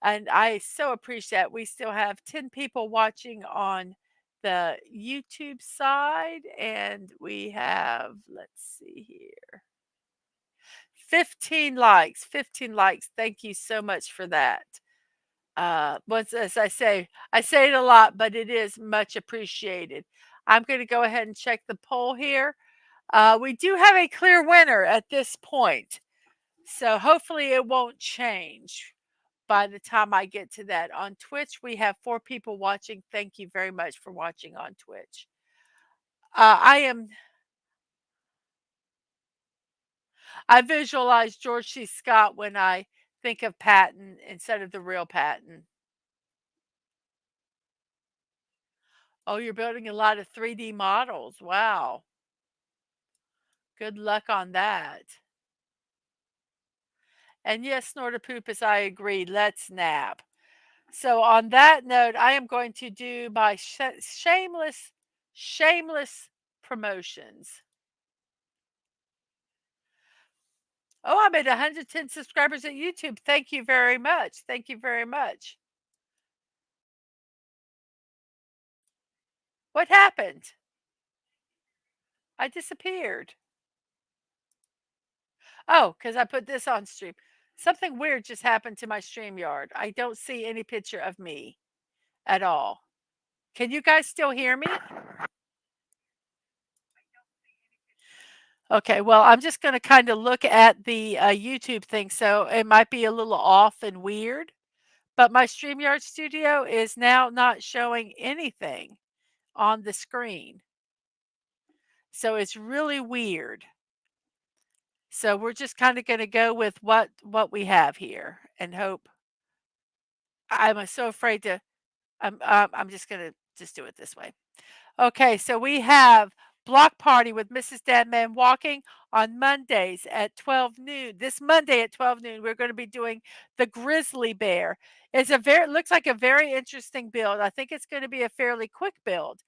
And I so appreciate it. We still have 10 people watching on the YouTube side, and we have, let's see here, 15 likes. 15 likes. Thank you so much for that. Once, as I say it a lot, but it is much appreciated. I'm going to go ahead and check the poll here. We do have a clear winner at this point, so hopefully it won't change by the time I get to that. On Twitch, we have 4 people watching. Thank you very much for watching on Twitch. I visualized George C. Scott when I think of Patton instead of the real Patton. Oh, you're building a lot of 3D models. Wow. Good luck on that. And yes, Snortopoopas, I agree. Let's nap. So on that note, I am going to do my shameless promotions. Oh, I'm at 110 subscribers at YouTube. Thank you very much. Thank you very much. What happened? I disappeared. Oh, because I put this on stream. Something weird just happened to my StreamYard. I don't see any picture of me at all. Can you guys still hear me? Okay, well, I'm just going to kind of look at the YouTube thing. So it might be a little off and weird, but my StreamYard studio is now not showing anything on the screen. So it's really weird. So we're just kind of going to go with what we have here and hope. I'm so afraid to. I'm just going to just do it this way. Okay, so we have Block Party with Mrs. Dadman Walking on Mondays at 12 noon. This Monday at 12 noon, we're going to be doing the grizzly bear. Looks like a very interesting build. I think it's going to be a fairly quick build.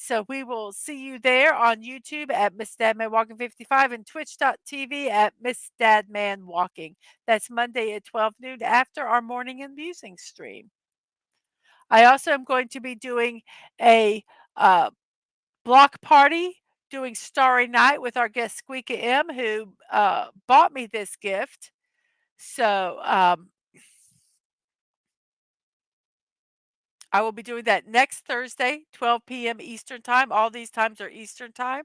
So we will see you there on YouTube at Mrs.DadmanWalking55 and twitch.tv at Mrs.DadmanWalking. That's Monday at 12 noon after our Morning and Musings stream. I also am going to be doing a block party, doing Starry Night with our guest Squeaky M, who bought me this gift. So I will be doing that next Thursday, 12 p.m. Eastern Time. All these times are Eastern Time.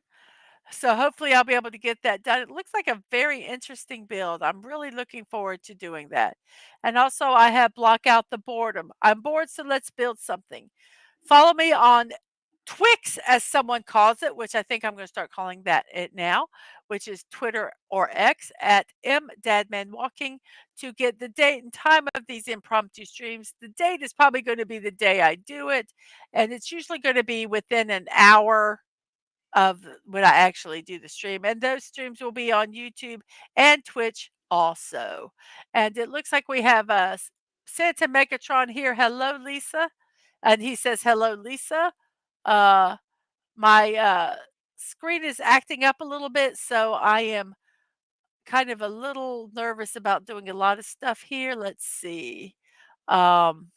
So hopefully I'll be able to get that done. It looks like a very interesting build. I'm really looking forward to doing that. And also I have Block Out the Boredom. I'm bored, so let's build something. Follow me on Twix, as someone calls it, which I think I'm going to start calling that it now, which is Twitter or X at MDadmanWalking to get the date and time of these impromptu streams. The date is probably going to be the day I do it, and it's usually going to be within an hour of when I actually do the stream. And those streams will be on YouTube and Twitch also. And it looks like we have Santa Megatron here. Hello, Lisa. And he says, hello, Lisa. Uh, my screen is acting up a little bit, so I am kind of a little nervous about doing a lot of stuff here. Let's see. Um,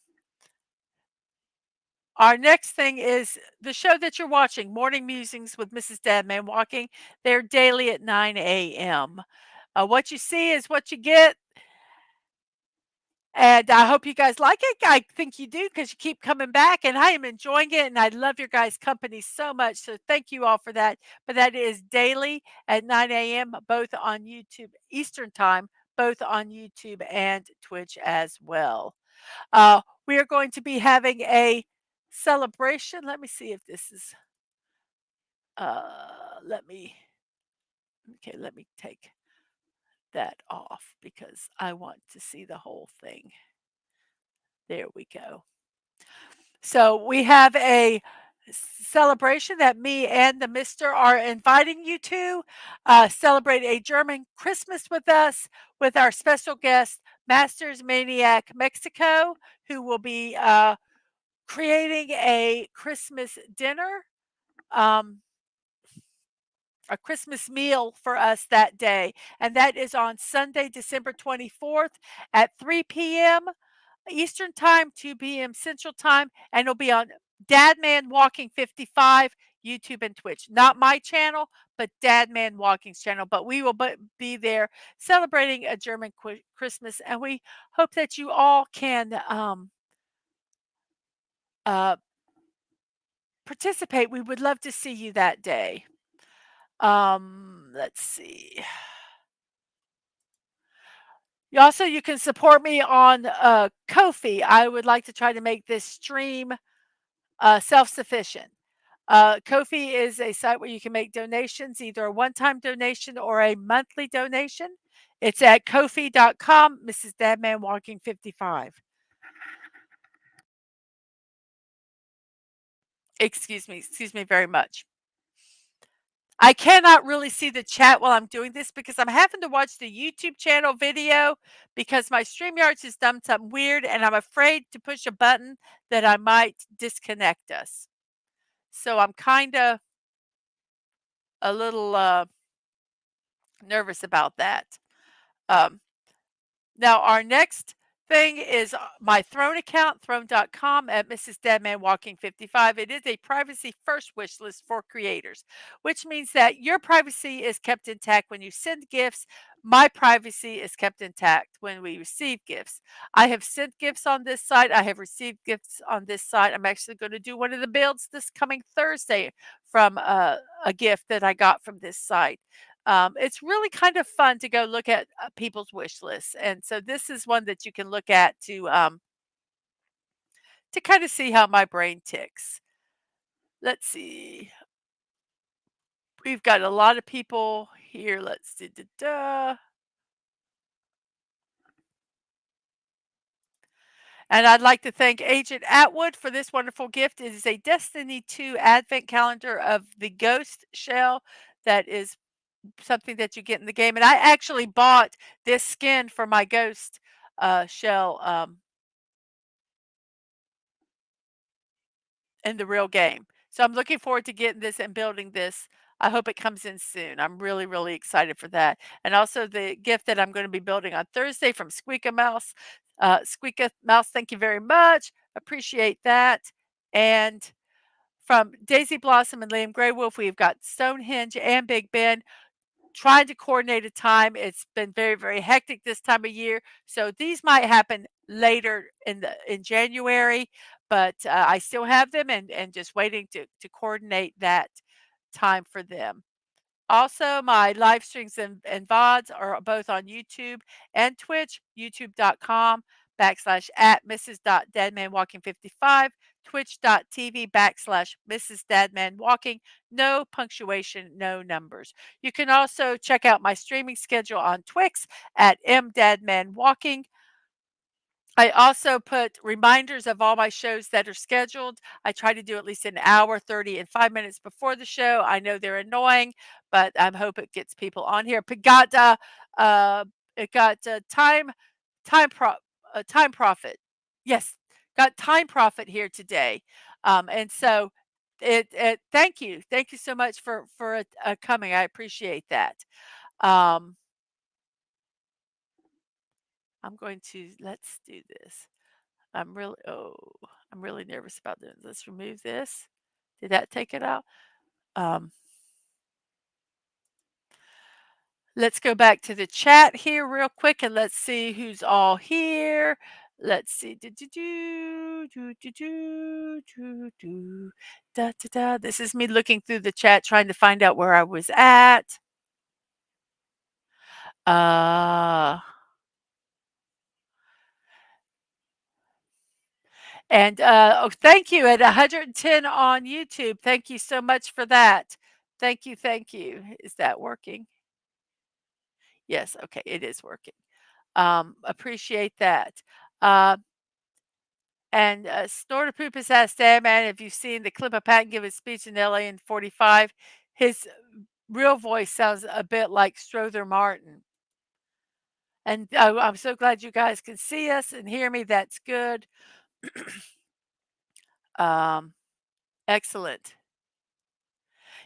our next thing is the show that you're watching, Morning Musings with Mrs. Dadman Walking. They're daily at 9 a.m. What you see is what you get. And I hope you guys like it. I think you do because you keep coming back, and I am enjoying it. And I love your guys' company so much. So thank you all for that. But that is daily at 9 a.m., both on YouTube, Eastern Time, both on YouTube and Twitch as well. We are going to be having a celebration. Let me see if this is, let me, okay, let me take that off because I want to see the whole thing. There we go. So we have a celebration that me and the mister are inviting you to celebrate a German Christmas with us with our special guest, Masters Maniac Mexico, who will be creating a Christmas dinner, a Christmas meal for us that day. And that is on Sunday, December 24th at 3 p.m. Eastern Time, 2 p.m. Central Time, and it'll be on Dadman Walking 55, YouTube and Twitch. Not my channel, but Dadman Walking's channel. But we will be there celebrating a German Christmas, and we hope that you all can participate. We would love to see you that day. Let's see. You can support me on Ko-fi. I would like to try to make this stream self-sufficient. Ko-fi is a site where you can make donations, either a one-time donation or a monthly donation. It's at Ko-fi.com, Mrs.DadmanWalking55. Excuse me very much. I cannot really see the chat while I'm doing this because I'm having to watch the YouTube channel video because my StreamYards has done something weird and I'm afraid to push a button that I might disconnect us. So I'm kind of a little nervous about that. Um, Now, our next thing is my Throne account, throne.com at Mrs.DadmanWalking55. It is a privacy first wish list for creators, which means that your privacy is kept intact when you send gifts. My privacy is kept intact when we receive gifts. I have sent gifts on this site. I have received gifts on this site. I'm actually going to do one of the builds this coming Thursday from a gift that I got from this site. It's really kind of fun to go look at people's wish lists, and so this is one that you can look at to kind of see how my brain ticks. Let's see. We've got a lot of people here. Let's see. Da, da. And I'd like to thank Agent Atwood for this wonderful gift. It is a Destiny 2 Advent calendar of the Ghost shell that is something that you get in the game. And I actually bought this skin for my Ghost shell in the real game. So I'm looking forward to getting this and building this. I hope it comes in soon. I'm really, really excited for that. And also the gift that I'm going to be building on Thursday from Squeaka Mouse. Squeaka Mouse, thank you very much. Appreciate that. And from Daisy Blossom and Liam Grey Wolf, we've got Stonehenge and Big Ben trying to coordinate a time. It's been very, very hectic this time of year. So these might happen later in January, but I still have them and just waiting to coordinate that time for them. Also, my live streams and VODs are both on YouTube and Twitch, youtube.com/ at Mrs.DadmanWalking55, twitch.tv / Mrs.DadmanWalking, no punctuation, no numbers. You can also check out my streaming schedule on Twix at mdadmanwalking. I also put reminders of all my shows that are scheduled. I try to do at least an hour, 30, and 5 minutes before the show. I know they're annoying, but I hope it gets people on here. Uh, it got time pro, time profit. Yes, got time profit here today, and so thank you so much for coming. I appreciate that. Um, I'm going to let's do this. I'm really nervous about this. Let's remove this. Did that take it out? Um, let's go back to the chat here real quick and let's see who's all here. Let's see. Da, da, da. This is me looking through the chat trying to find out where I was at. Uh, and oh, thank you at 110 on YouTube. Thank you so much for that. Thank you. Thank you. Is that working? Yes, okay, it is working. Appreciate that. Uh, and Snorter Poop has asked Dan Man if you've seen the clip of Patton give his speech in LA in 45. His real voice sounds a bit like Strother Martin. And I'm so glad you guys can see us and hear me. That's good. um, Excellent.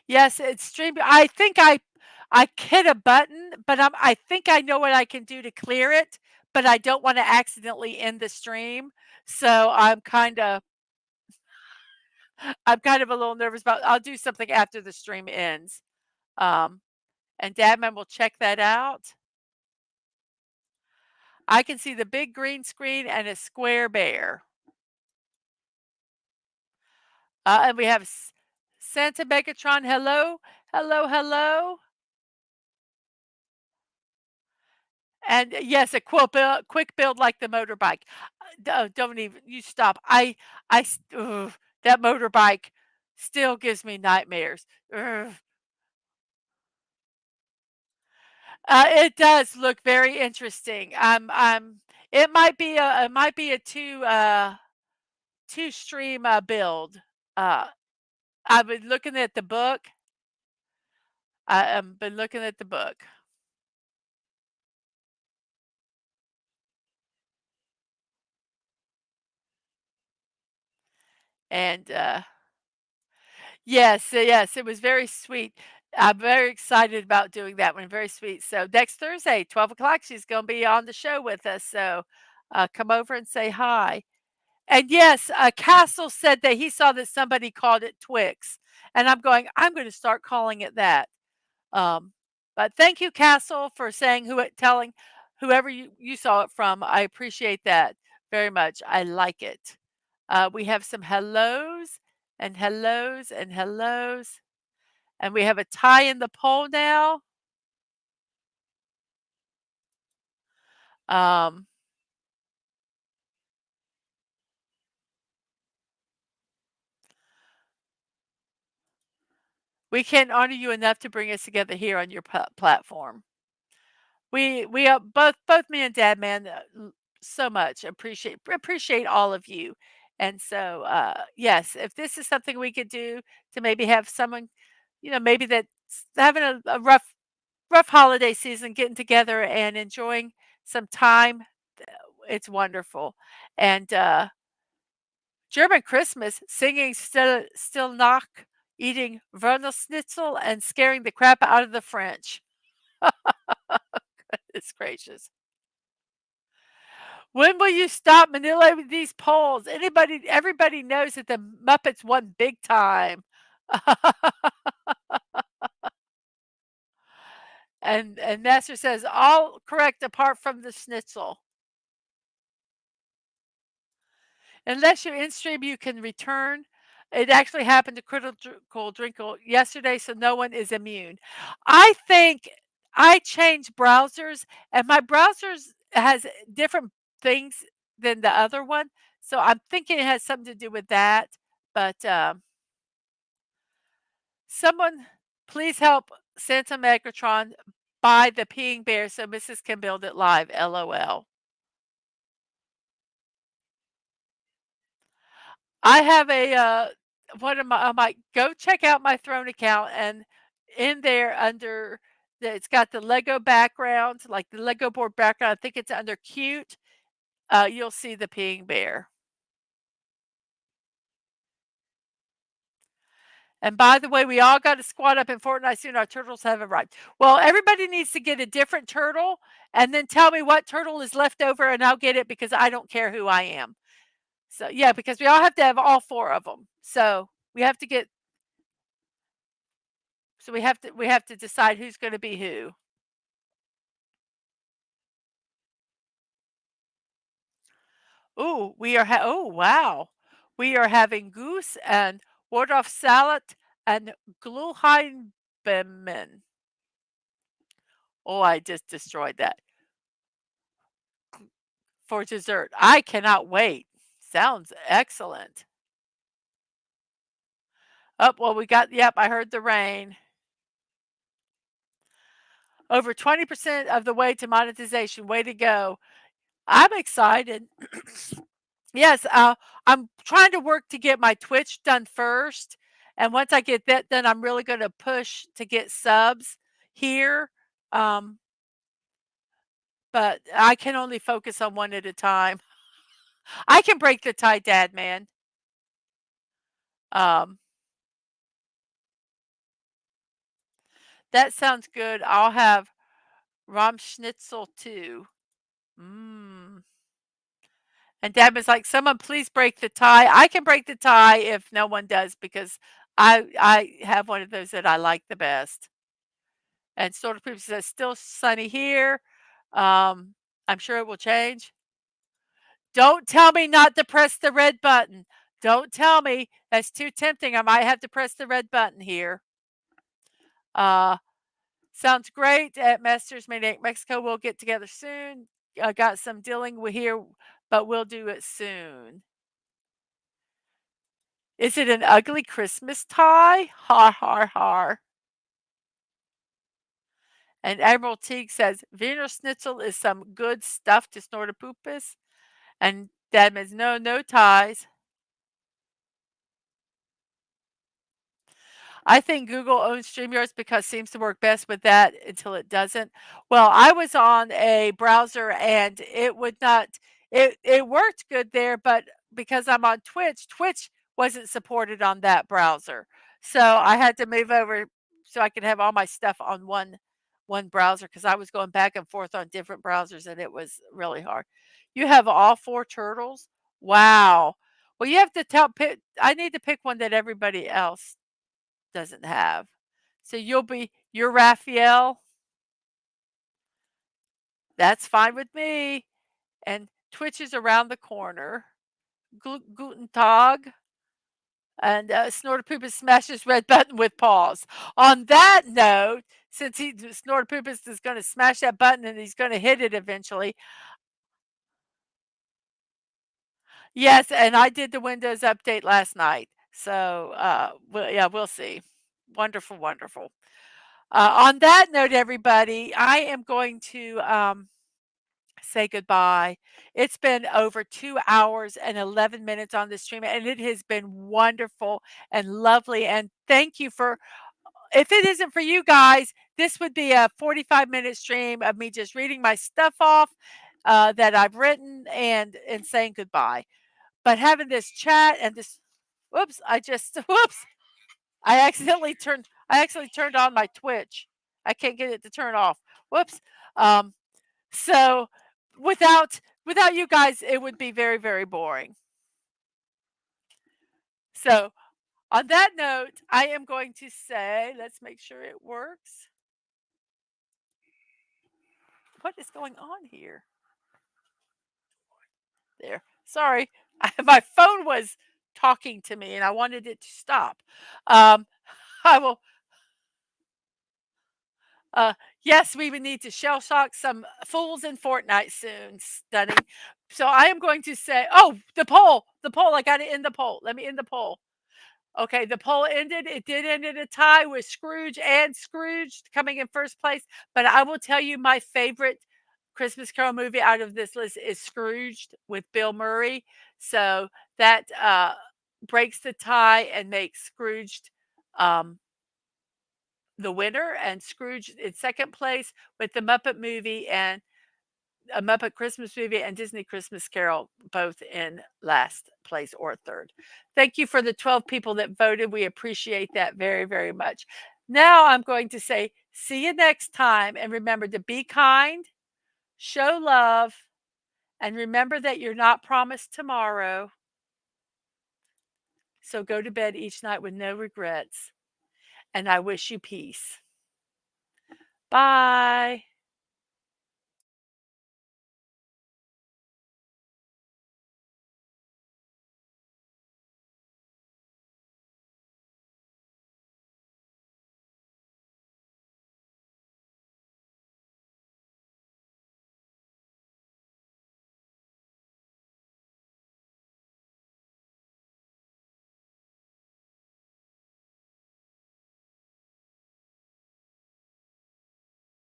Yes, it's streaming. I think I hit a button, but I think I know what I can do to clear it, but I don't want to accidentally end the stream. So I'm kind of a little nervous about I'll do something after the stream ends. Um, and Dadman will check that out. I can see the big green screen and a square bear. And we have Santa Megatron. Hello, hello, hello. And yes, a quick build like the motorbike. Don't even you stop. Ugh, that motorbike still gives me nightmares. Ugh. It does look very interesting. It might be a 2 stream, build. Uh, I've been looking at the book. Been looking at the book, and, yes, it was very sweet. I'm very excited about doing that one, very sweet. So next Thursday, 12 o'clock, she's gonna be on the show with us, so, come over and say hi. And yes, Castle said that he saw that somebody called it Twix, and I'm going, "I'm gonna start calling it that." Um, but thank you, Castle, for saying telling whoever you saw it from. I appreciate that very much. I like it. We have some hellos and hellos and hellos, and we have a tie in the poll now. Um, we can't honor you enough to bring us together here on your platform. We both me and Dad, man, so much appreciate all of you. And so, yes, if this is something we could do to maybe have someone, maybe that's having a rough holiday season, getting together and enjoying some time, it's wonderful. And German Christmas, singing still knock, eating Werner Schnitzel, and scaring the crap out of the French. It's gracious. When will you stop manipulating these polls? Everybody knows that the Muppets won big time. And Master says all correct apart from the schnitzel. Unless you're in stream, you can return. It actually happened to Critical Drinkle yesterday, so no one is immune. I think I changed browsers, and my browsers has different things than the other one. So I'm thinking it has something to do with that. But someone, please help Santa Megatron buy the peeing bear so Mrs. can build it live. LOL. I have what am I? Go check out my Throne account, and in there it's got the Lego background, like the Lego board background. I think it's under cute. You'll see the peeing bear. And by the way, we all got to squat up in Fortnite soon. Our turtles have arrived. Well, everybody needs to get a different turtle, and then tell me what turtle is left over, and I'll get it because I don't care who I am. So yeah, because we all have to have all 4 of them. So we have to get. So we have to decide who's going to be who. Oh, wow. We are having goose and Waldorf salad and Glühweinbemen. Oh, I just destroyed that for dessert. I cannot wait. Sounds excellent. Oh, well, yep, I heard the rain. Over 20% of the way to monetization. Way to go. I'm excited. Yes, I'm trying to work to get my Twitch done first, and once I get that done, I'm really gonna push to get subs here, um, but I can only focus on one at a time. I can break the tie, Dad, man. Um, that sounds good. I'll have Rom Schnitzel too. Mm. And Dad was like, "Someone please break the tie." I can break the tie if no one does because I have one of those that I like the best. And Solar Proof says, "Still sunny here. Um, I'm sure it will change." Don't tell me not to press the red button. Don't tell me. That's too tempting. I might have to press the red button here. Uh, sounds great at Masters Maniac Mexico. We'll get together soon. I got some dealing with here, but we'll do it soon. Is it an ugly Christmas tie? Har, har, har. And Admiral Teague says, Wiener Schnitzel is some good stuff to snort a poopus. And Dadman's, no, no ties. I think Google owns StreamYards because it seems to work best with that until it doesn't. Well, I was on a browser and it would not it worked good there, but because I'm on Twitch, Twitch wasn't supported on that browser. So I had to move over so I could have all my stuff on one browser because I was going back and forth on different browsers and it was really hard. You have all four turtles? Wow. Well, you have to I need to pick one that everybody else doesn't have. So you're Raphael. That's fine with me. And Twitch is around the corner. Guten Tag. And Snortopoopas smashes red button with paws. On that note, since Snortopoopas is going to smash that button and he's going to hit it eventually. Yes, and I did the Windows update last night. So, yeah, we'll see. Wonderful, wonderful. On that note, everybody, I am going to say goodbye. It's been over 2 hours and 11 minutes on this stream, and it has been wonderful and lovely. And thank you for, if it isn't for you guys, this would be a 45-minute stream of me just reading my stuff off that I've written and saying goodbye. But having this chat and this, whoops, whoops, I accidentally turned on my Twitch. I can't get it to turn off. Whoops. Um, so without you guys, it would be very, very boring. So on that note, I am going to say, let's make sure it works. What is going on here? There. Sorry. My phone was talking to me and I wanted it to stop. I will yes, we would need to shell shock some fools in Fortnite soon. Stunning. So I am going to say, oh, the poll, I got to end the poll. Let me end the poll. Okay, the poll ended. It did end in a tie with Scrooge and Scrooged coming in first place. But I will tell you, my favorite Christmas Carol movie out of this list is Scrooged with Bill Murray. So that breaks the tie and makes Scrooged the winner, and Scrooge in second place, with the Muppet movie and a Muppet Christmas movie and Disney Christmas Carol both in last place or third. Thank you for the 12 people that voted. We appreciate that very, very much. Now I'm going to say, see you next time. And remember to be kind, show love, and remember that you're not promised tomorrow. So go to bed each night with no regrets. And I wish you peace. Bye.